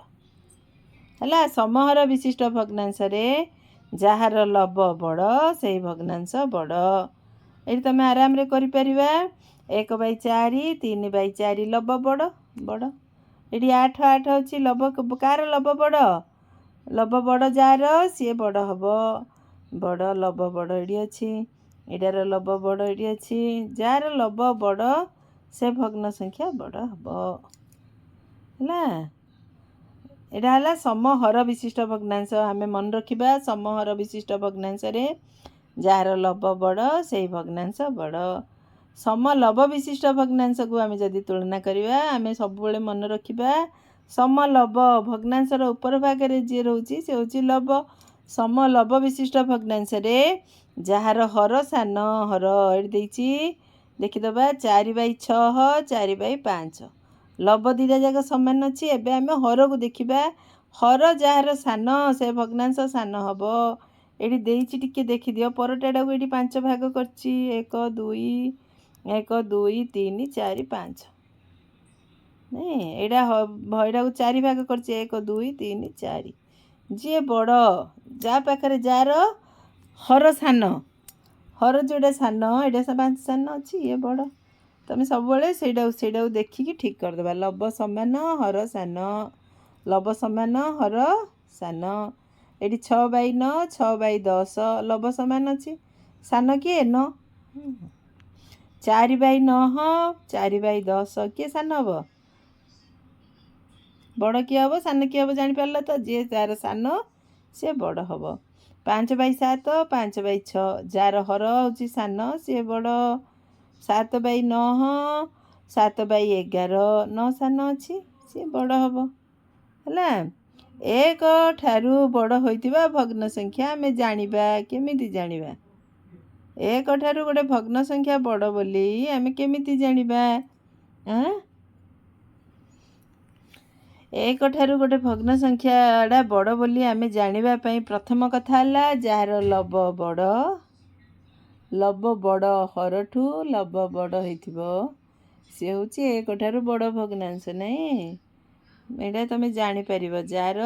ହେଲା। ସମହର ବିଶିଷ୍ଟ ଭଗ୍ନାଂଶରେ ଯାହାର ଲବ ବଡ଼ ସେଇ ଭଗ୍ନାଂଶ ବଡ଼। ଏଠି ତୁମେ ଆରାମରେ କରିପାରିବା। 1/4, 3/4 ଲବ ବଡ଼ ବଡ଼। ଏଠି 8 8 ଅଛି, ଲବ କାହାର ଲବ ବଡ଼? ଲବ ବଡ଼ ଯାହାର ସିଏ ବଡ଼ ହେବ। ବଡ଼ ଲବ ବଡ଼ ଏଠି ଅଛି, ଏଇଟାର ଲବ ବଡ଼ ଏଠି ଅଛି। ଯାହାର ଲବ ବଡ଼ ସେ ଭଗ୍ନ ସଂଖ୍ୟା ବଡ଼ ହେବ। ହେଲା। ଏଇଟା ହେଲା ସମହର ବିଶିଷ୍ଟ ଭଗ୍ନାଂଶ। ଆମେ ମନେ ରଖିବା ସମହର ବିଶିଷ୍ଟ ଭଗ୍ନାଂଶରେ ଯାହାର ଲବ ବଡ଼ ସେଇ ଭଗ୍ନାଂଶ ବଡ଼। ସମଲବ ବିଶିଷ୍ଟ ଭଗ୍ନାଂଶକୁ ଆମେ ଯଦି ତୁଳନା କରିବା ଆମେ ସବୁବେଳେ ମନେ ରଖିବା ସମଲବ ଭଗ୍ନାଂଶର ଉପର ଭାଗରେ ଯିଏ ରହୁଛି ସେ ହେଉଛି ଲବ। ସମଲବ ବିଶିଷ୍ଟ ଭଗ୍ନାଂଶରେ ଯାହାର ହର ସାନ ହର ଏଠି ଦେଇଛି ଦେଖିଦେବା 4/6, 4/5। ଲବ ଦୁଇଟା ଯାକ ସମାନ ଅଛି। ଏବେ ଆମେ ହରକୁ ଦେଖିବା। ହର ଯାହାର ସାନ ସେ ଭଗ୍ନାଂଶ ସାନ ହେବ। ଏଠି ଦେଇଛି ଟିକେ ଦେଖିଦିଅ, ପରଟାଟାକୁ ଏଠି 5 ଭାଗ କରିଛି। 1 2 1 2 3 4 5। ନାଇଁ, ଏଇଟାକୁ 4 ଭାଗ କରିଛି। 1 2 3 4। ଯିଏ ବଡ଼, ଯାହା ପାଖରେ ଯାହାର ହର ସାନ, ହର ଯେଉଁଟା ସାନ ଏଇଟା 5 ସାନ ଅଛି, ଇଏ ବଡ଼। ତୁମେ ସବୁବେଳେ ସେଇଟାକୁ ଦେଖିକି ଠିକ୍ କରିଦେବା। ଲବ ସମାନ ହର ସାନ, ଲବ ସମାନ ହର ସାନ। ଏଠି 6/9, 6/10 ଲବ ସମାନ ଅଛି। ସାନ କିଏ? 9। 4/9, 4/10 କିଏ ସାନ ହେବ? ବଡ଼ କିଏ ହେବ ସାନ କିଏ ହେବ ଜାଣିପାରିଲ ତ? ଯିଏ ଯାହାର ସାନ ସିଏ ବଡ଼ ହେବ। 5/7, 5/6 ଯାହାର ହର ହେଉଛି ସାନ ସିଏ ବଡ଼। 7/9, 7/11 9 ସାନ ଅଛି, ସିଏ ବଡ଼ ହେବ। ହେଲା। 1 ଠାରୁ ବଡ଼ ହୋଇଥିବା ଭଗ୍ନ ସଂଖ୍ୟା ଆମେ ଜାଣିବା। କେମିତି ଜାଣିବା? 1 ଠାରୁ ଗୋଟେ ଭଗ୍ନ ସଂଖ୍ୟା ବଡ଼ ବୋଲି ଆମେ କେମିତି ଜାଣିବା? 1 ଠାରୁ ଗୋଟେ ଭଗ୍ନ ସଂଖ୍ୟାଟା ବଡ଼ ବୋଲି ଆମେ ଜାଣିବା ପାଇଁ ପ୍ରଥମ କଥା ହେଲା ଯାହାର ଲବ ବଡ଼, ଲବ ବଡ଼ ହରଠୁ ଲବ ବଡ଼ ହେଇଥିବ ସେ ହେଉଛି 1 ଠାରୁ ବଡ଼ ଭଗ୍ନାଂଶ। ନାହିଁ, ଏଇଟା ତୁମେ ଜାଣିପାରିବ। ଯାହାର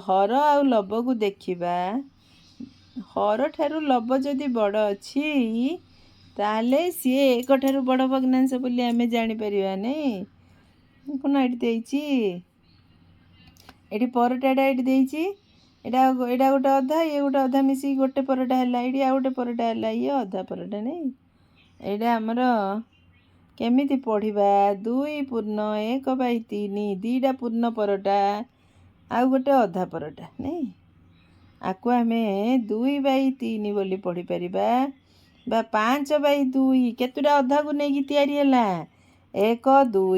ହର ଆଉ ଲବକୁ ଦେଖିବା, ହର ଠାରୁ ଲବ ଯଦି ବଡ଼ ଅଛି ତାହେଲେ ସିଏ 1 ଠାରୁ ବଡ଼ ଭଗ୍ନାଂଶ ବୋଲି ଆମେ ଜାଣିପାରିବା। ନାହିଁ କ'ଣ ଏଠି ଦେଇଛି? ଏଠି ପରଟାଟା ଏଠି ଦେଇଛି। ଏଇଟା ଗୋଟେ ଅଧା, ଇଏ ଗୋଟେ ଅଧା ମିଶିକି ଗୋଟେ ପରଟା ହେଲା। ଏଇଠି ଆଉ ଗୋଟେ ପରଟା ହେଲା, ଇଏ ଅଧା ପରଟା। ନାହିଁ, ଏଇଟା ଆମର କେମିତି ପଢ଼ିବା? 2 ପୂର୍ଣ୍ଣ 1/3, ଦୁଇଟା ପୂର୍ଣ୍ଣ ପରଟା ଆଉ ଗୋଟେ ଅଧା ପରଟା। ନାହିଁ, ଆକୁ ଆମେ 2/3 ବୋଲି ପଢ଼ିପାରିବା। ବା 5/2 କେତେଟା ଅଧାକୁ ନେଇକି ତିଆରି ହେଲା? 1 2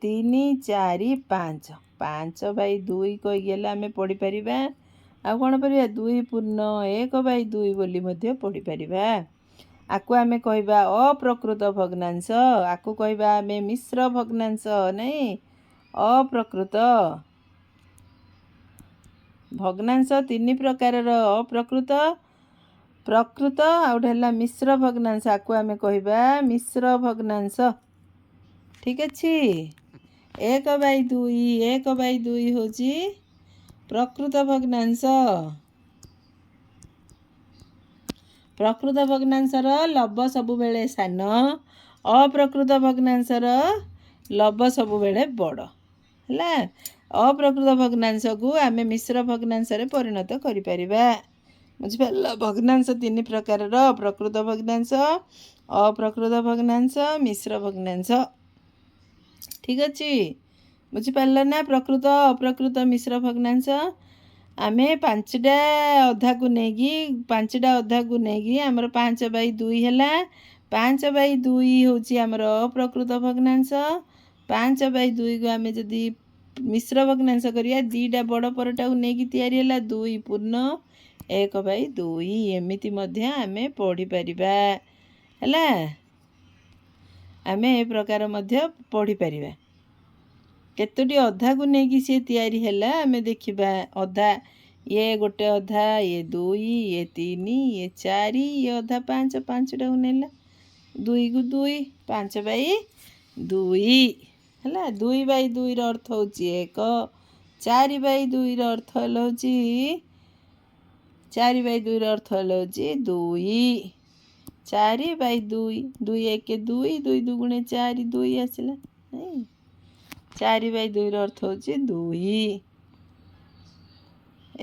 3 4 5। 5/2 କହିକି ହେଲେ ଆମେ ପଢ଼ିପାରିବା। ଆଉ କ'ଣ କରିବା? 2 ପୂର୍ଣ୍ଣ 1/2 ବୋଲି ମଧ୍ୟ ପଢ଼ିପାରିବା। ଆକୁ ଆମେ କହିବା ଅପ୍ରକୃତ ଭଗ୍ନାଂଶ। ଆକୁ କହିବା ଆମେ ମିଶ୍ର ଭଗ୍ନାଂଶ। ନାହିଁ, ଅପ୍ରକୃତ। ଭଗ୍ନାଂଶ ତିନି ପ୍ରକାରର, ଅପ୍ରକୃତ, ପ୍ରକୃତ ଆଉ ଗୋଟେ ହେଲା ମିଶ୍ର ଭଗ୍ନାଂଶ। ଆକୁ ଆମେ କହିବା ମିଶ୍ର ଭଗ୍ନାଂଶ। ଠିକ୍ ଅଛି। 1/2 1/2 ହେଉଛି ପ୍ରକୃତ ଭଗ୍ନାଂଶ। ପ୍ରକୃତ ଭଗ୍ନାଂଶର ଲବ ସବୁବେଳେ ସାନ, ଅପ୍ରକୃତ ଭଗ୍ନାଂଶର ଲବ ସବୁବେଳେ ବଡ଼। ହେଲା, ଅପ୍ରକୃତ ଭଗ୍ନାଂଶକୁ ଆମେ ମିଶ୍ର ଭଗ୍ନାଂଶରେ ପରିଣତ କରିପାରିବା। ବୁଝିପାରିଲ? ଭଗ୍ନାଂଶ ତିନି ପ୍ରକାରର, ପ୍ରକୃତ ଭଗ୍ନାଂଶ, ଅପ୍ରକୃତ ଭଗ୍ନାଂଶ, ମିଶ୍ର ଭଗ୍ନାଂଶ। ଠିକ୍ ଅଛି, ବୁଝିପାରିଲ ନା? ପ୍ରକୃତ, ଅପ୍ରକୃତ, ମିଶ୍ର ଭଗ୍ନାଂଶ। ଆମେ ପାଞ୍ଚଟା ଅଧାକୁ ନେଇକି ଆମର 5/2 ହେଲା। 5/2 ହେଉଛି ଆମର ଅପ୍ରକୃତ ଭଗ୍ନାଂଶ। 5/2କୁ ଆମେ ଯଦି ମିଶ୍ର ଭଗ୍ନାଂଶ କରିବା, ଦୁଇଟା ବଡ଼ ପରଟାକୁ ନେଇକି ତିଆରି ହେଲା 2 ପୂର୍ଣ୍ଣ 1/2। ଏମିତି ମଧ୍ୟ ଆମେ ପଢ଼ିପାରିବା। ହେଲା, ଆମେ ଏ ପ୍ରକାର ମଧ୍ୟ ପଢ଼ିପାରିବା। କେତୋଟି ଅଧାକୁ ନେଇକି ସିଏ ତିଆରି ହେଲା ଆମେ ଦେଖିବା। ଅଧା, ଇଏ ଗୋଟେ ଅଧା, ଇଏ 2, ଇଏ 3, ଇଏ 4, ଇଏ ଅଧା 5, 5ଟାକୁ ନେଲା 2କୁ 2, 5/2। ହେଲା, 2/2ର ଅର୍ଥ ହେଉଛି 1। 4/2ର ଅର୍ଥ ହେଉଛି 4/2ର ଅର୍ଥ ହେଉଛି 2। 4/2, 2 1 2, 2 2 4, 2 ଆସିଲା। 4/2ର ଅର୍ଥ ହେଉଛି 2।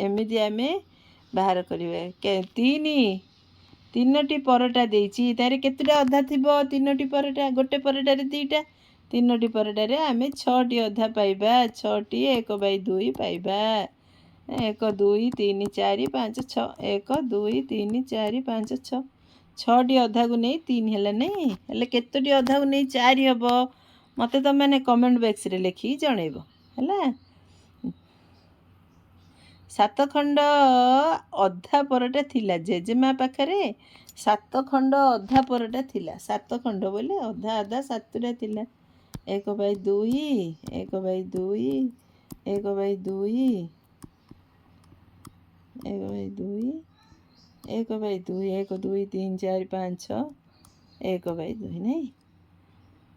ଏମିତି ଆମେ ବାହାର କରିବା। 3ଟି ପରଟା ଦେଇଛି, ତାର କେତେଟା ଅଧା ଥିବ? 3ଟି ପରଟା, ଗୋଟେ ପରଟାରେ 2ଟା, 3ଟି ପରଟାରେ ଆମେ 6ଟି ଅଧା ପାଇବା। 6ଟି 1/2 ପାଇବା। 1 2 3 4 5 6, 1 2 3 4 5 6, 6ଟି ଅଧାକୁ ନେଇ 3 ହେଲା ନାଇଁ? ହେଲେ କେତୋଟି ଅଧାକୁ ନେଇ 4 ହେବ? ମୋତେ ତୁମେମାନେ କମେଣ୍ଟ ବକ୍ସରେ ଲେଖିକି ଜଣେଇବ। ହେଲା, 7 ଖଣ୍ଡ ଅଧା ପରଟା ଥିଲା ଜେଜେମା ପାଖରେ। 7 ଖଣ୍ଡ ଅଧା ପରଟା ଥିଲା। 7 ଖଣ୍ଡ ବୋଲେ ଅଧା ଅଧା 7ଟା ଥିଲା। 1/2 1/2 1/2 1/2 1/2 1 2 3 4 5 6 1/2 ନାଇଁ?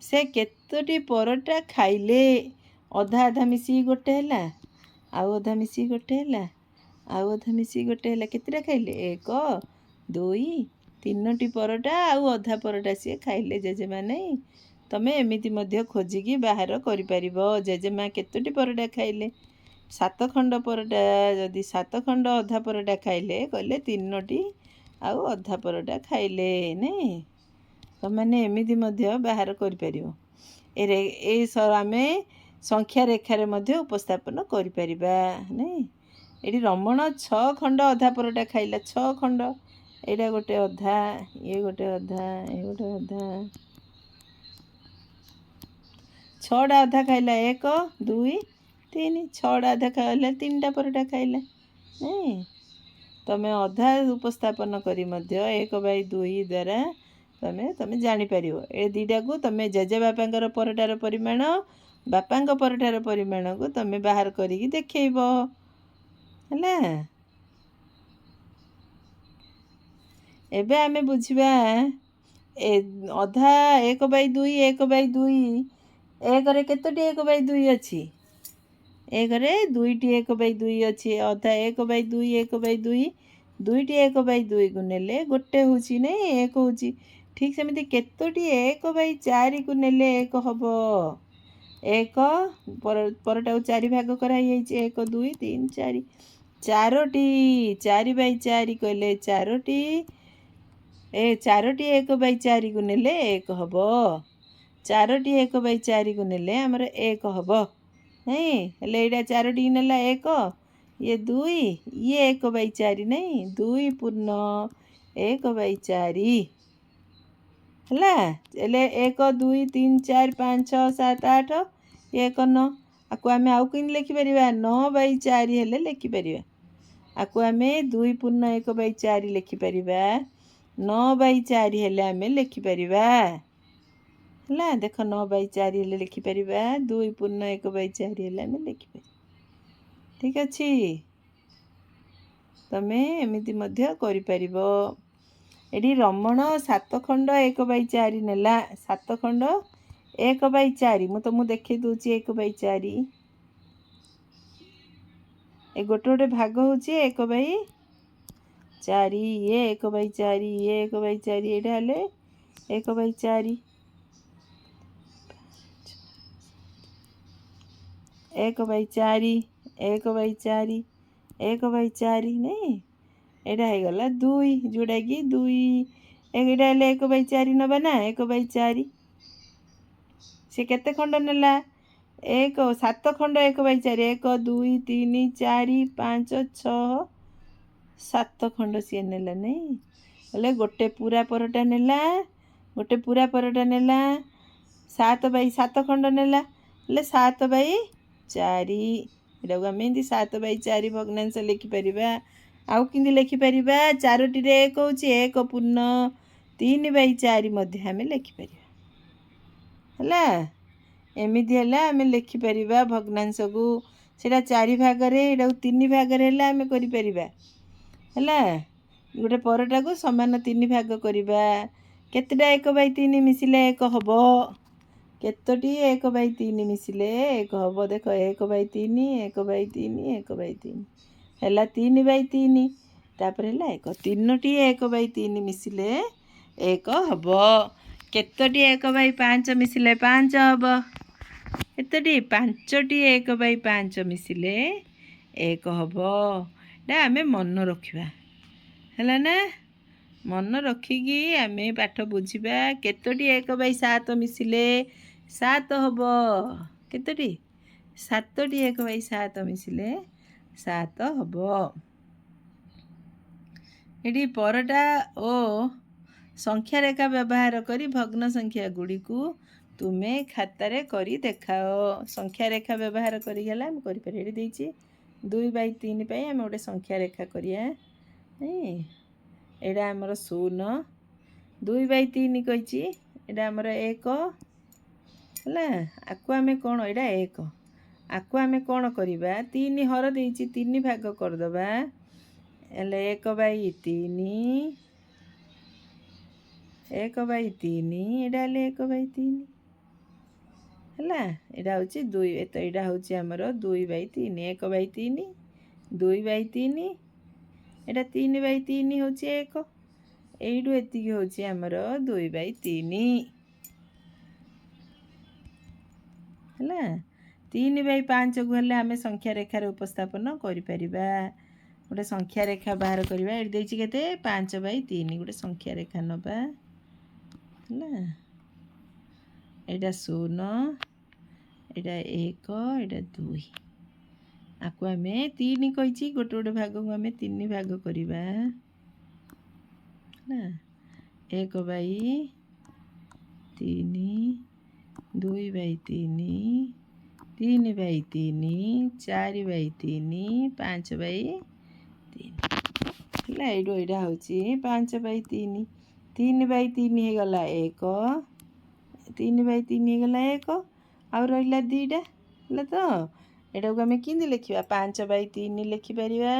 ସେ କେତୋଟି ପରଟା ଖାଇଲେ? ଅଧା ଅଧା ମିଶିକି ଗୋଟେ ହେଲା, ଆଉ ଅଧା ମିଶିକି ଗୋଟେ ହେଲା, ଆଉ ଅଧା ମିଶିକି ଗୋଟେ ହେଲା। କେତେଟା ଖାଇଲେ? 1 2 3ଟି ପରଟା ଆଉ ଅଧା ପରଟା ସିଏ ଖାଇଲେ ଜେଜେମା। ନାଇଁ, ତୁମେ ଏମିତି ମଧ୍ୟ ଖୋଜିକି ବାହାର କରିପାରିବ। ଜେଜେମା କେତୋଟି ପରଟା ଖାଇଲେ? 7 ଖଣ୍ଡ ପରଟା। ଯଦି 7 ଖଣ୍ଡ ଅଧା ପରଟା ଖାଇଲେ, କହିଲେ 3ଟି ଆଉ ଅଧା ପରଟା ଖାଇଲେ। ନାଇଁ, ତୁମମାନେ ଏମିତି ମଧ୍ୟ ବାହାର କରିପାରିବ। ଆମେ ସଂଖ୍ୟା ରେଖାରେ ମଧ୍ୟ ଉପସ୍ଥାପନ କରିପାରିବା। ନାଇଁ, ଏଠି ରମଣ 6 ଖଣ୍ଡ ଅଧା ପରଟା ଖାଇଲା। 6 ଖଣ୍ଡ, ଏଇଟା ଗୋଟେ ଅଧା, ଇଏ ଗୋଟେ ଅଧା, ଇଏ ଗୋଟେ ଅଧା, 6ଟା ଅଧା ଖାଇଲା। 1 2 3, 6ଟା ଅଧା ଖାଇଲା, 3ଟା ପରଟା ଖାଇଲା। ନାଇଁ, ତୁମେ ଅଧା ଉପସ୍ଥାପନ କରି ମଧ୍ୟ 1/2 ଦ୍ୱାରା ତୁମେ ଜାଣିପାରିବ। ଏ ଦୁଇଟାକୁ ତୁମେ ଜେଜେବାପାଙ୍କର ପରଟାର ପରିମାଣ, ବାପାଙ୍କ ପରଟାର ପରିମାଣକୁ ତୁମେ ବାହାର କରିକି ଦେଖେଇବ। ହେଲା, ଏବେ ଆମେ ବୁଝିବା ଅଧା 1/2 1/2। 1ରେ କେତୋଟି 1/2 ଅଛି? 1ରେ 2ଟି 1/2 ଅଛି। ଅଧା 1/2 1/2, 2ଟି 1/2କୁ ନେଲେ ଗୋଟେ ହେଉଛି ନାଇଁ, 1 ହେଉଛି। ଠିକ୍ ସେମିତି କେତୋଟି 1/4କୁ ନେଲେ 1 ହେବ? 1 ପରଟାକୁ 4 ଭାଗ କରାଯାଇଛି। 1 2 3 4, 4ଟି 4/4 କହିଲେ 4ଟି। 4ଟି 1/4କୁ ନେଲେ 1 ହେବ। 4ଟି 1/4କୁ ନେଲେ ଆମର 1 ହେବ। ନାଇଁ, ହେଲେ ଏଇଟା 4ଟି ନେଲା 1, ଇଏ 2, ଇଏ 1/4 ନାଇଁ, 2 ପୂର୍ଣ୍ଣ 1/4 ହେଲା। ହେଲେ 1 2 3 4 5 6 7 8, 1 9। ଆକୁ ଆମେ ଆଉ କେମିତି ଲେଖିପାରିବା? 9/4 ହେଲେ ଲେଖିପାରିବା। ଆକୁ ଆମେ 2 ପୂର୍ଣ୍ଣ 1/4 ଲେଖିପାରିବା। 9/4 ହେଲେ ଆମେ ଲେଖିପାରିବା। ହେଲା, ଦେଖ 9/4 ହେଲେ ଲେଖିପାରିବା। 2 ପୂର୍ଣ୍ଣ 1/4 ହେଲେ ଆମେ ଲେଖିପାରିବା। ଠିକ୍ ଅଛି। ତମେ ଏମିତି ମଧ୍ୟ କରିପାରିବ। ଏଠି ରମଣ 7 ଖଣ୍ଡ 1/4 ନେଲା। 7 ଖଣ୍ଡ 1/4 ମୁଁ ତମକୁ ଦେଖେଇ ଦେଉଛି 1/4 ଏ ଗୋଟେ ଭାଗ ହେଉଛି 1/4 ଇଏ 1/4 ଇଏ 1/4 ଏଇଟା ହେଲେ 1/4 1/4 1/4 1/4 ନାଇଁ ଏଇଟା ହେଇଗଲା 2 ଯେଉଁଟାକି 2 ଏଇଟା ହେଲେ 1/4 ନେବା ନା 1/4 ସେ କେତେ ଖଣ୍ଡ ନେଲା 7 ଖଣ୍ଡ 1/4 1 2 3 4 5 6 7 ଖଣ୍ଡ ସିଏ ନେଲା ନାଇଁ ହେଲେ ଗୋଟେ ପୁରା ପରଟା ନେଲା 7/7 ଖଣ୍ଡ ନେଲା ହେଲେ 7/4 ଏଟାକୁ ଆମେ ଏମିତି 7/4 ଭଗ୍ନାଂଶ ଲେଖିପାରିବା। ଆଉ କେମିତି ଲେଖିପାରିବା 4ଟିରେ 1 ହେଉଛି 1 ପୂର୍ଣ୍ଣ 3/4 ମଧ୍ୟ ଆମେ ଲେଖିପାରିବା ହେଲା। ଏମିତି ହେଲା ଆମେ ଲେଖିପାରିବା ଭଗ୍ନାଂଶକୁ ସେଇଟା 4 ଭାଗରେ ଏଇଟାକୁ 3 ଭାଗରେ ହେଲେ ଆମେ କରିପାରିବା ହେଲା। ଗୋଟେ ପରଟାକୁ ସମାନ 3 ଭାଗ କରିବା କେତେଟା 1/3 ମିଶିଲେ 1 ହେବ କେତୋଟି 1/3 ମିଶିଲେ 1 ହେବ ଦେଖ 1/3 1/3 1/3 ହେଲା 3/3 ତାପରେ ହେଲା 1 3ଟି 1/3 ମିଶିଲେ 1 ହେବ କେତୋଟି 1/5 ମିଶିଲେ 5 ହେବ କେତୋଟି 5ଟି 1/5 ମିଶିଲେ 1 ହେବ। ଏଇଟା ଆମେ ମନେ ରଖିବା ହେଲା ନା ମନେ ରଖିକି ଆମେ ପାଠ ବୁଝିବା କେତୋଟି 1/7 ମିଶିଲେ 7 ହେବ କେତୋଟି 7ଟି 1/7 ମିଶିଲେ 7 ହେବ। ଏଠି ପରଟା ଓ ସଂଖ୍ୟା ରେଖା ବ୍ୟବହାର କରି ଭଗ୍ନ ସଂଖ୍ୟା ଗୁଡ଼ିକୁ ତୁମେ ଖାତାରେ କରି ଦେଖାଅ। ସଂଖ୍ୟା ରେଖା ବ୍ୟବହାର କରିଗଲା ଆମେ କରିପାରିବା ଏଠି ଦେଇଛି 2/3 ପାଇଁ ଆମେ ଗୋଟେ ସଂଖ୍ୟା ରେଖା କରିବା ଏଇଟା ଆମର 0 2/3 କହିଛି ଏଇଟା ଆମର 1 ହେଲା। ଆକୁ ଆମେ କ'ଣ ଏଇଟା 1 ଆକୁ ଆମେ କ'ଣ କରିବା 3 ହର ଦେଇଛି 3 ଭାଗ କରିଦେବା ହେଲେ 1/3 1/3 ଏଇଟା ହେଲେ 1/3 ହେଲା। ଏଇଟା ହେଉଛି 2 ଏଇଟା ହେଉଛି ଆମର 2/3 1/3 2/3 ଏଇଟା 3/3 ହେଉଛି 1 ଏଇଠୁ ଏତିକି ହେଉଛି ଆମର 2/3 ହେଲା। 3/5କୁ ହେଲେ ଆମେ ସଂଖ୍ୟା ରେଖାରେ ଉପସ୍ଥାପନ କରିପାରିବା। ଗୋଟେ ସଂଖ୍ୟା ରେଖା ବାହାର କରିବା ଏଠି ଦେଇଛି କେତେ 5/3 ଗୋଟେ ସଂଖ୍ୟା ରେଖା ନେବା ହେଲା। ଏଇଟା 0 ଏଇଟା 1 ଏଇଟା 2 ଆକୁ ଆମେ 3 କହିଛି ଗୋଟେ ଭାଗକୁ ଆମେ 3 ଭାଗ କରିବା ହେଲା 1/3 2/3 3/3 4/3 5/3 ହେଲା। ଏଇଠୁ ଏଇଟା ହେଉଛି 5/3 3/3 ହେଇଗଲା 1 3/3 ହେଇଗଲା 1 ଆଉ ରହିଲା 2ଟା ହେଲା ତ ଏଇଟାକୁ ଆମେ କେମିତି ଲେଖିବା 5/3 ଲେଖିପାରିବା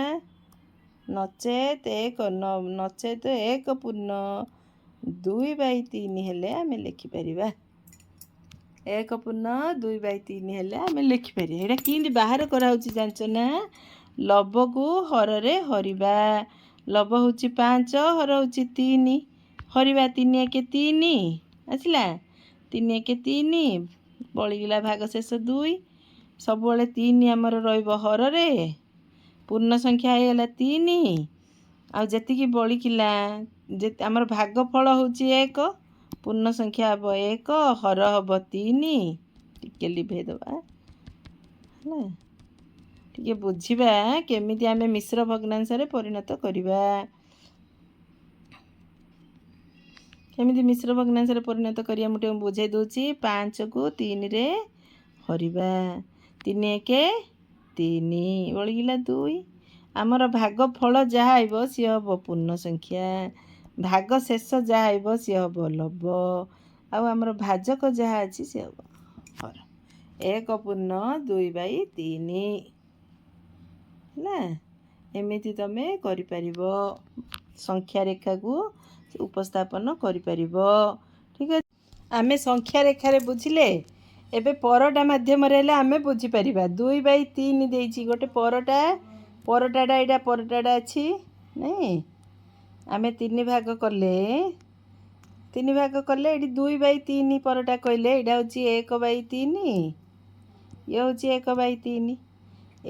ନଚେତ 1 ପୂର୍ଣ୍ଣ 2/3 ହେଲେ ଆମେ ଲେଖିପାରିବା 1 ପୂର୍ଣ୍ଣ 2/3 ହେଲେ ଆମେ ଲେଖିପାରିବା। ଏଇଟା କେମିତି ବାହାର କରାହେଉଛି ଜାଣିଛ ନା ଲବକୁ ହରରେ ହରିବା ଲବ ହେଉଛି 5 ହର ହେଉଛି 3 ହରିବା 3 1 3 ଆସିଲା 3 1 3 ବଳିଗଲା ଭାଗ ଶେଷ 2 ସବୁବେଳେ 3 ଆମର ରହିବ ହରରେ ପୂର୍ଣ୍ଣ ସଂଖ୍ୟା ହେଇଗଲା 3 ଆଉ ଯେତିକି ବଳିକିଲା ଆମର ଭାଗଫଳ ହେଉଛି 1 ପୂର୍ଣ୍ଣ ସଂଖ୍ୟା ହେବ 1 ହର ହେବ 3 ଟିକେ ଲିଭେଇଦେବା ହେଲା। ଟିକେ ବୁଝିବା କେମିତି ଆମେ ମିଶ୍ର ଭଗ୍ନାଂଶରେ ପରିଣତ କରିବା କେମିତି ମିଶ୍ର ଭଗ୍ନାଂଶରେ ପରିଣତ କରିବା ମୁଁ ଟିକେ ବୁଝାଇ ଦେଉଛି 5କୁ 3ରେ ହରିବା 3 1 3 ବଳିଗଲା 2 ଆମର ଭାଗ ଫଳ ଯାହା ଆଇବ ସିଏ ହେବ ପୂର୍ଣ୍ଣ ସଂଖ୍ୟା ଭାଗ ଶେଷ ଯାହା ଆଇବ ସିଏ ହେବ ଲବ ଆଉ ଆମର ଭାଜକ ଯାହା ଅଛି ସିଏ ହେବ ହର 1 ପୂର୍ଣ୍ଣ 2/3 ହେଲା। ଏମିତି ତମେ କରିପାରିବ, ସଂଖ୍ୟା ରେଖାକୁ ଉପସ୍ଥାପନ କରିପାରିବ। ଠିକ୍ ଅଛି, ଆମେ ସଂଖ୍ୟା ରେଖାରେ ବୁଝିଲେ। ଏବେ ପରଟା ମାଧ୍ୟମରେ ହେଲେ ଆମେ ବୁଝିପାରିବା। 2/3 ଦେଇଛି, ଗୋଟେ ପରଟାଟା ଏଇଟା ପରଟାଟା ଅଛି ନାଇଁ, ଆମେ 3 ଭାଗ କଲେ ଏଇଠି 2/3 ପରଟା କହିଲେ ଏଇଟା ହେଉଛି 1/3, ଇଏ ହେଉଛି 1/3। ଏ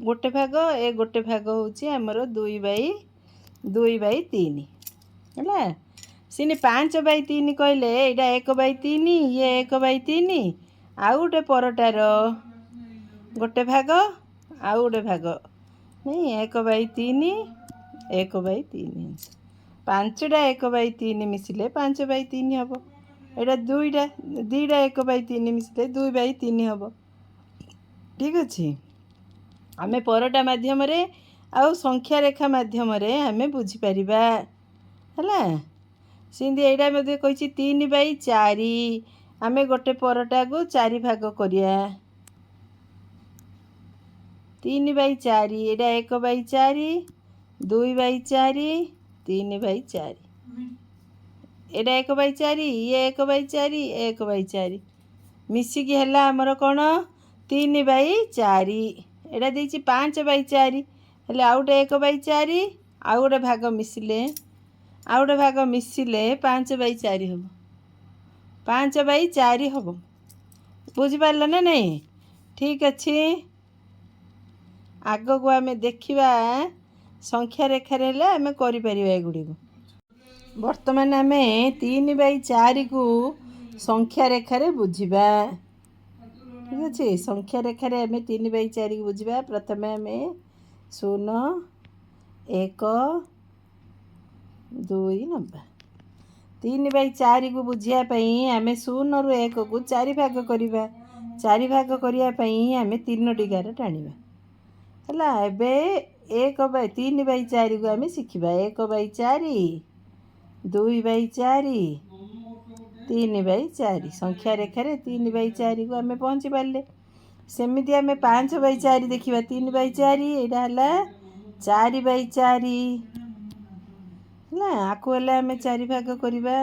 ଗୋଟେ ଭାଗ, ଏ ଗୋଟେ ଭାଗ ହେଉଛି ଆମର 2/3 ହେଲା। ସିନି 5/3 କହିଲେ ଏଇଟା 1/3, ଇଏ 1/3, ଆଉ ଗୋଟେ ପରଟାର ଗୋଟେ ଭାଗ, ଆଉ ଗୋଟେ ଭାଗ ନାଇଁ, 1/3, 1/3। 5ଟା 1/3 ମିଶିଲେ 5/3 ହେବ। ଏଇଟା ଦୁଇଟା 1/3 ମିଶିଲେ 2/3 ହେବ। ଠିକ୍ ଅଛି, ଆମେ ପରଟା ମାଧ୍ୟମରେ ଆଉ ସଂଖ୍ୟା ରେଖା ମାଧ୍ୟମରେ ଆମେ ବୁଝିପାରିବା ହେଲା। ସେମିତି ଏଇଟା ମଧ୍ୟ କହିଛି 3/4, ଆମେ ଗୋଟେ ପରଟାକୁ 4 ଭାଗ କରିବା। 3/4, ଏଇଟା 1/4, 2/4, 3/4, ଏଇଟା 1/4, ଇଏ 1/4, 1/4 ମିଶିକି ହେଲା ଆମର କ'ଣ 3/4। ଏଇଟା ଦେଇଛି 5/4, ହେଲେ ଆଉ ଗୋଟେ 1/4, ଆଉ ଗୋଟେ ଭାଗ ମିଶିଲେ 5/4 ହେବ। 5/4 ହେବ, ବୁଝିପାରିଲ ନା ନାହିଁ? ଠିକ୍ ଅଛି, ଆଗକୁ ଆମେ ଦେଖିବା ସଂଖ୍ୟା ରେଖାରେ ହେଲେ ଆମେ କରିପାରିବା ଏଗୁଡ଼ିକୁ। ବର୍ତ୍ତମାନ ଆମେ 3/4କୁ ସଂଖ୍ୟା ରେଖାରେ ବୁଝିବା। ଠିକ୍ ଅଛି, ସଂଖ୍ୟା ରେଖାରେ ଆମେ 3/4କୁ ବୁଝିବା। ପ୍ରଥମେ ଆମେ 0, 1, 2 ନେବା। 3/4କୁ ବୁଝିବା ପାଇଁ ଆମେ 0ରୁ 1କୁ 4 ଭାଗ କରିବା। 4 ଭାଗ କରିବା ପାଇଁ ଆମେ 3ଟି ଗାର ଟାଣିବା ହେଲା। ଏବେ 3/4କୁ ଆମେ ଶିଖିବା। 1/4, 2/4, 3/4। ସଂଖ୍ୟା ରେଖାରେ 3/4କୁ ଆମେ ପହଞ୍ଚି ପାରିଲେ। ସେମିତି ଆମେ 5/4 ଦେଖିବା। 3/4, ଏଇଟା ହେଲା 4/4 ହେଲା। ଆକୁ ହେଲେ ଆମେ 4 ଭାଗ କରିବା।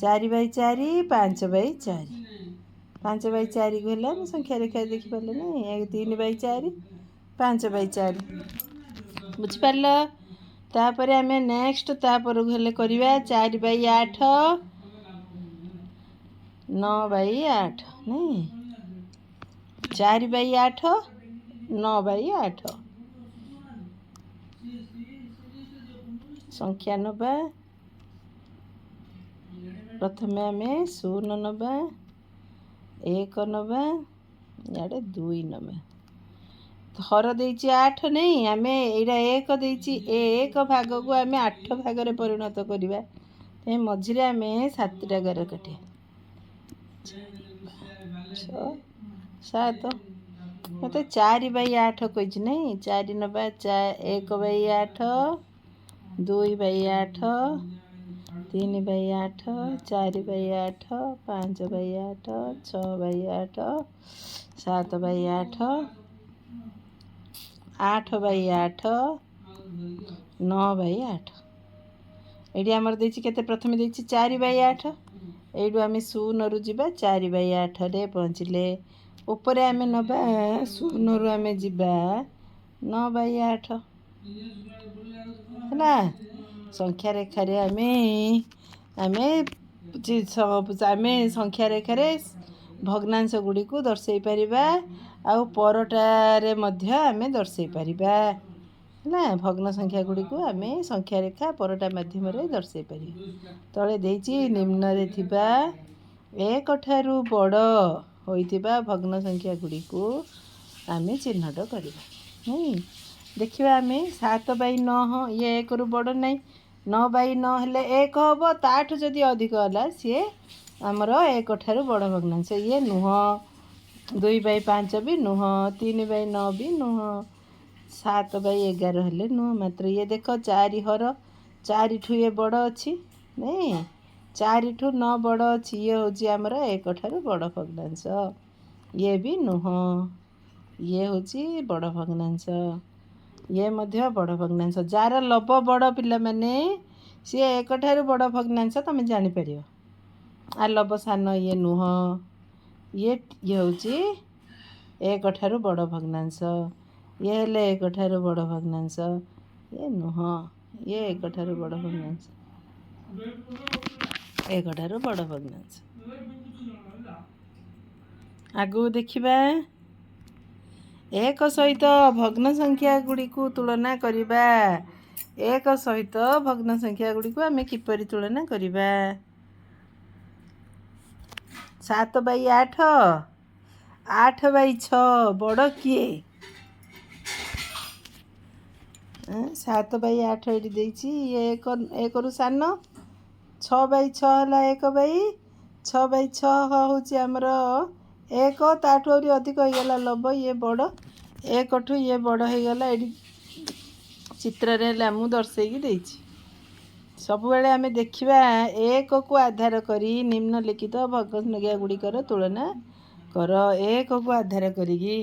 4/4, 5/4। 5/4କୁ ହେଲେ ଆମେ ସଂଖ୍ୟା ରେଖାରେ ଦେଖିପାରିଲେ ନାଇଁ, 3/4, 5/4 ବୁଝିପାରିଲ। ତାପରେ ଆମେ ନେକ୍ସଟ ତାପରକୁ ହେଲେ କରିବା 4/8, 9/8 ନାଇଁ, 4/8, 9/8 ସଂଖ୍ୟା ନେବା। ପ୍ରଥମେ ଆମେ 0 ନେବା, 1 ନେବା, ଇଆଡ଼େ 2 ନେବା। ହର ଦେଇଛି 8 ନେଇ, ଆମେ ଏଇଟା 1 ଦେଇଛି, ଏ 1 ଭାଗକୁ ଆମେ 8 ଭାଗରେ ପରିଣତ କରିବା। ମଝିରେ ଆମେ 7ଟା ଗାର କାଟିବା। 6, 7, ମୋତେ 4/8 କହିଛି ନାଇଁ, 4 ନେବା। 1/8, 2/8, 3/8, 4/8, 5/8, 6/8, 7/8, 8/8, 9/8। ଏଇଠି ଆମର ଦେଇଛି କେତେ? ପ୍ରଥମେ ଦେଇଛି 4/8। ଏଇଠୁ ଆମେ 0ରୁ ଯିବା 4/8ରେ ପହଞ୍ଚିଲେ। ଉପରେ ଆମେ ନେବା 0ରୁ ଆମେ ଯିବା 9/8 ହେଲା। ସଂଖ୍ୟା ରେଖାରେ ଆମେ ସଂଖ୍ୟା ରେଖାରେ ଭଗ୍ନାଂଶ ଗୁଡ଼ିକୁ ଦର୍ଶାଇ ପାରିବା, ଆଉ ପରଟାରେ ମଧ୍ୟ ଆମେ ଦର୍ଶାଇ ପାରିବା ହେଲା। ଭଗ୍ନ ସଂଖ୍ୟା ଗୁଡ଼ିକୁ ଆମେ ସଂଖ୍ୟା ରେଖା ପରଟା ମାଧ୍ୟମରେ ଦର୍ଶାଇ ପାରିବା। ତଳେ ଦେଇଛି ନିମ୍ନରେ ଥିବା 1 ଠାରୁ ବଡ଼ ହୋଇଥିବା ଭଗ୍ନ ସଂଖ୍ୟା ଗୁଡ଼ିକୁ ଆମେ ଚିହ୍ନଟ କରିବା ନାଇଁ। ଦେଖିବା ଆମେ 7/9, ଇଏ 1ରୁ ବଡ଼ ନାହିଁ। 9/9 ହେଲେ 1 ହେବ, ତାଠୁ ଯଦି ଅଧିକ ହେଲା ସିଏ ଆମର 1 ଠାରୁ ବଡ଼ ଭଗ୍ନାଂଶ। ଇଏ ନୁହଁ। 2/5 ବି ନୁହଁ, 3/9 ବି ନୁହଁ, 7/11 ହେଲେ ନୁହଁ। ମାତ୍ର ଇଏ ଦେଖ 4 ହର, 4ଠୁ ଇଏ ବଡ଼ ଅଛି ନାଇଁ, 4ଠୁ 9 ବଡ଼ ଅଛି। ଇଏ ହେଉଛି ଆମର 1 ଠାରୁ ବଡ଼ ଭଗ୍ନାଂଶ। ଇଏ ବି ନୁହଁ, ଇଏ ହେଉଛି ବଡ଼ ଭଗ୍ନାଂଶ। ଇଏ ମଧ୍ୟ ବଡ଼ ଭଗ୍ନାଂଶ। ଯାହାର ଲବ ବଡ଼ ପିଲାମାନେ ସିଏ 1 ଠାରୁ ବଡ଼ ଭଗ୍ନାଂଶ ତୁମେ ଜାଣିପାରିବ। ଆ ଲବ ସାନ ଇଏ ନୁହଁ, ଇଏ ହେଉଛି 1 ଠାରୁ ବଡ଼ ଭଗ୍ନାଂଶ। ଇଏ ହେଲେ 1 ଠାରୁ ବଡ଼ ଭଗ୍ନାଂଶ, ଇଏ ନୁହଁ, ଇଏ 1 ଠାରୁ ବଡ଼ ଭଗ୍ନାଂଶ, 1 ଠାରୁ ବଡ଼ ଭଗ୍ନାଂଶ। ଆଗକୁ ଦେଖିବା 1 ସହିତ ଭଗ୍ନ ସଂଖ୍ୟା ଗୁଡ଼ିକୁ ତୁଳନା କରିବା। 1 ସହିତ ଭଗ୍ନ ସଂଖ୍ୟା ଗୁଡ଼ିକୁ ଆମେ କିପରି ତୁଳନା କରିବା? 7/8, 8/6 ବଡ଼ କିଏ? 7/8 ଏଠି ଦେଇଛି, ଇଏ 1ରୁ ସାନ। 6/6 ହେଲା 1/6/6 ହେଉଛି ଆମର 1, ତାଠୁ ଆହୁରି ଅଧିକ ହେଇଗଲା ଲବ, ଇଏ ବଡ଼। 1ଠୁ ଇଏ ବଡ଼ ହେଇଗଲା, ଏଠି ଚିତ୍ରରେ ହେଲେ ମୁଁ ଦର୍ଶେଇକି ଦେଇଛି। ସବୁବେଳେ ଆମେ ଦେଖିବା 1କୁ ଆଧାର କରି ନିମ୍ନଲିଖିତ ଭଗ୍ନ ସଂଖ୍ୟା ଗୁଡ଼ିକର ତୁଳନା କର। 1କୁ ଆଧାର କରିକି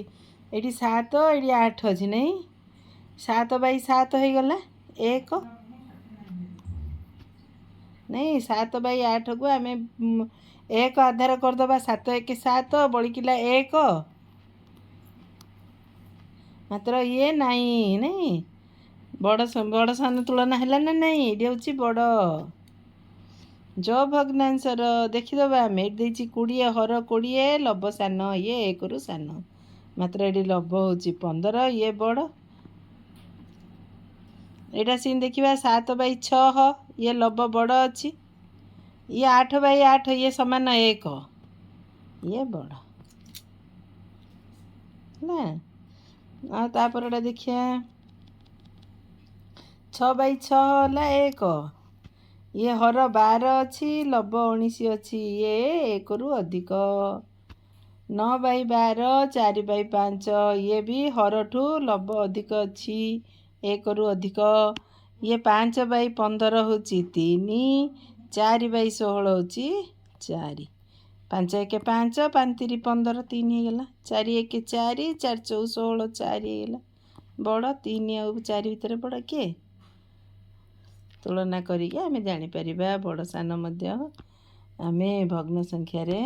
ଏଠି 7, ଏଠି 8 ଅଛି ନାହିଁ, 7/7 ହେଇଗଲା 1 ନାଇଁ, 7/8କୁ ଆମେ 1 ଆଧାର କରିଦେବା, 7 1 7 ବଳିକିଲା 1, ମାତ୍ର ଇଏ ନାଇଁ ବଡ଼ ସାନ ତୁଳନା ହେଲା ନା ନାହିଁ, ଏଠି ହେଉଛି ବଡ଼। ଜ ଭଗ୍ନାଂଶର ଦେଖିଦେବା ଆମେ, ଏଠି ଦେଇଛି 20, ହର 20, ଲବ ସାନ, ଇଏ 1ରୁ ସାନ, ମାତ୍ର ଏଠି ଲବ ହେଉଛି 15, ଇଏ ବଡ଼। ଏଇଟା ସେମିତି ଦେଖିବା 7/6, ଇଏ ଲବ ବଡ଼ ଅଛି, ଇଏ 8/8, ଇଏ ସମାନ 1, ଇଏ ବଡ଼ ହେଲା। ଆଉ ତାପରଟା ଦେଖିବା 6/6 ହେଲା 1, ଇଏ ହର 12 ଅଛି, ଲବ 19 ଅଛି, ଇଏ 1ରୁ ଅଧିକ। 9/12, 4/5, ଇଏ ବି ହରଠୁ ଲବ ଅଧିକ ଅଛି, 1ରୁ ଅଧିକ। ଇଏ 5/15 ହେଉଛି 3, 4/16 ହେଉଛି 4, 5 1 5, 5 3 15, 3 ହେଇଗଲା, 4 1 4, 4 4 16, 4 ହେଇଗଲା ବଡ଼। 3 ଆଉ 4 ଭିତରେ ବଡ଼ କିଏ? ତୁଳନା କରିକି ଆମେ ଜାଣିପାରିବା ବଡ଼ ସାନ ମଧ୍ୟ। ଆମେ ଭଗ୍ନ ସଂଖ୍ୟାରେ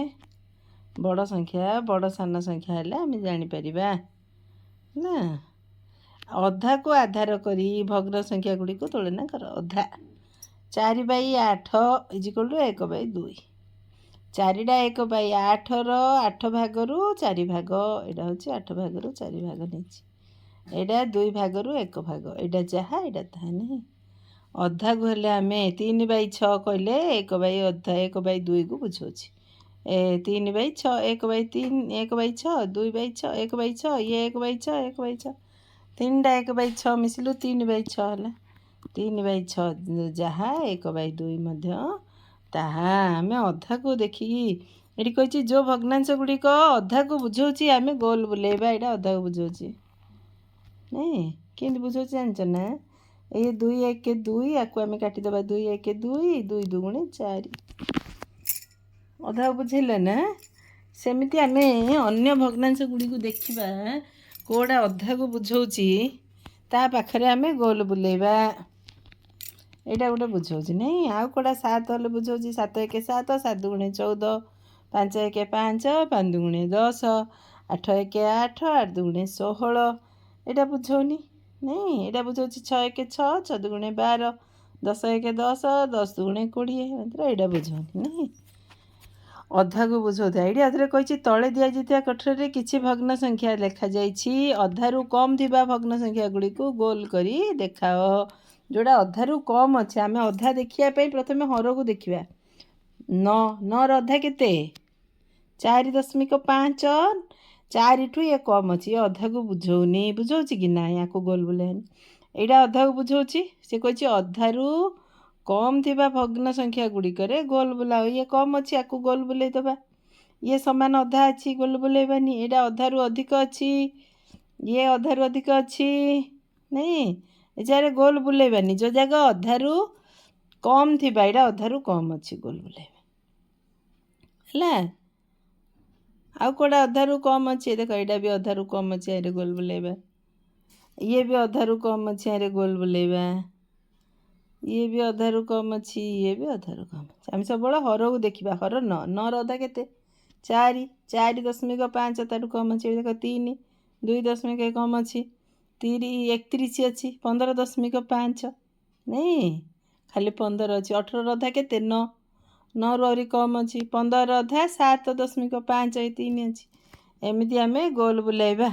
ବଡ଼ ସଂଖ୍ୟା ବଡ଼ ସାନ ସଂଖ୍ୟା ହେଲେ ଆମେ ଜାଣିପାରିବା ନା। ଅଧାକୁ ଆଧାର କରି ଭଗ୍ନ ସଂଖ୍ୟା ଗୁଡ଼ିକୁ ତୁଳନା କର। ଅଧା 4/8 = 1/2, 4ଟା 1/8ର 8 ଭାଗରୁ 4 ଭାଗ, ଏଇଟା ହେଉଛି 8 ଭାଗରୁ 4 ଭାଗ ନେଇଛି, ଏଇଟା 2 ଭାଗରୁ 1 ଭାଗ, ଏଇଟା ଯାହା ଏଇଟା ତାହା ନାହିଁ। ଅଧାକୁ ହେଲେ ଆମେ 3/6 କହିଲେ 1/2କୁ ବୁଝାଉଛି। 3/6, 1/3, 1/6, 2/6, 1/6, ଇଏ 1/6, 1/6, 3ଟା 1/6 ମିଶିଲୁ 3/6 ହେଲା। 3/6 ଯାହା 1/2 ମଧ୍ୟ ତାହା। ଆମେ ଅଧାକୁ ଦେଖିକି ଏଠି କହିଛି ଯେଉଁ ଭଗ୍ନାଂଶ ଗୁଡ଼ିକ ଅଧାକୁ ବୁଝାଉଛି ଆମେ ଗୋଲ ବୁଲେଇବା, ଏଇଟା ଅଧାକୁ ବୁଝାଉଛି ନାଇଁ। କେମିତି ବୁଝାଉଛି ଜାଣିଛ ନା? ଏଇ 2 1 2, ଆକୁ ଆମେ କାଟିଦେବା, 2 1 2, 2 2 4, ଅଧାକୁ ବୁଝେଇଲେ ନା। ସେମିତି ଆମେ ଅନ୍ୟ ଭଗ୍ନାଂଶ ଗୁଡ଼ିକୁ ଦେଖିବା, କେଉଁଟା ଅଧାକୁ ବୁଝାଉଛି ତା ପାଖରେ ଆମେ ଗୋଲ ବୁଲେଇବା, ଏଇଟା ଗୋଟେ ବୁଝାଉଛି ନାଇଁ। ଆଉ କେଉଁଟା 7 ହେଲେ ବୁଝାଉଛି, 7 1 7, 7 2 14, 5 1 5, 5 2 10, 8 1 8, 8 2 16, ଏଇଟା ବୁଝାଉନି ନାଇଁ। ଏଇଟା ବୁଝାଉଛି 6 1 6, 6 2 12, 10 1 10, 10 2 20, ମାତ୍ର ଏଇଟା ବୁଝାଉନି ନାଇଁ। ଅଧାକୁ ବୁଝାଉଥିବା ଏଇଠି ଆଉଥରେ କହିଛି, ତଳେ ଦିଆଯାଇଥିବା କୋଠରୀରେ କିଛି ଭଗ୍ନ ସଂଖ୍ୟା ଲେଖାଯାଇଛି, ଅଧାରୁ କମ୍ ଥିବା ଭଗ୍ନ ସଂଖ୍ୟା ଗୁଡ଼ିକୁ ଗୋଲ କରି ଦେଖାଅ। ଯେଉଁଟା ଅଧାରୁ କମ୍ ଅଛି, ଆମେ ଅଧା ଦେଖିବା ପାଇଁ ପ୍ରଥମେ ହରକୁ ଦେଖିବା। 9ର ଅଧା କେତେ? 4.5, 4ଠୁ ଇଏ କମ୍ ଅଛି, ଇଏ ଅଧାକୁ ବୁଝାଉନି, ବୁଝାଉଛି କି ନାହିଁ? ଆକୁ ଗୋଲ ବୁଲେଇନି, ଏଇଟା ଅଧାକୁ ବୁଝାଉଛି। ସେ କହିଛି ଅଧାରୁ କମ୍ ଥିବା ଭଗ୍ନ ସଂଖ୍ୟା ଗୁଡ଼ିକରେ ଗୋଲ ବୁଲାଅ। ଇଏ କମ୍ ଅଛି, ଆକୁ ଗୋଲ ବୁଲେଇ ଦେବା। ଇଏ ସମାନ ଅଧା ଅଛି, ଗୋଲ ବୁଲେଇବାନି। ଏଇଟା ଅଧାରୁ ଅଧିକ ଅଛି, ଇଏ ଅଧାରୁ ଅଧିକ ଅଛି ନାଇଁ, ଏ ଜାଗାରେ ଗୋଲ ବୁଲେଇବାନି। ଯେଉଁ ଜାଗା ଅଧାରୁ କମ୍ ଥିବା, ଏଇଟା ଅଧାରୁ କମ୍ ଅଛି, ଗୋଲ ବୁଲେଇବା ହେଲା। ଆଉ କେଉଁଟା ଅଧାରୁ କମ୍ ଅଛି? ଦେଖ, ଏଇଟା ବି ଅଧାରୁ କମ୍ ଅଛି, ଏଇଟା ଗୋଲ ବୁଲେଇବା। ଇଏ ବି ଅଧାରୁ କମ୍ ଅଛି, ଆରେ ଗୋଲ ବୁଲେଇବା। ଇଏ ବି ଅଧାରୁ କମ୍ ଅଛି, ଇଏ ବି ଅଧାରୁ କମ୍ ଅଛି। ଆମେ ସବୁବେଳେ ହରକୁ ଦେଖିବା। ହର 9, 9ର ଅଧା କେତେ? 4, 4.5 ତାଠୁ କମ୍ ଅଛି। ଦେଖ 3, 2.1 କମ୍ ଅଛି, 31 ଅଛି, 15.5 ନାଇଁ, ଖାଲି 15 ଅଛି। 18ର ଅଧା କେତେ? 9, 9ରୁ ଆହୁରି କମ୍ ଅଛି, 15ର ଅଧା 7.5, ଏଇ 3 ଅଛି। ଏମିତି ଆମେ ଗୋଲ ବୁଲାଇବା।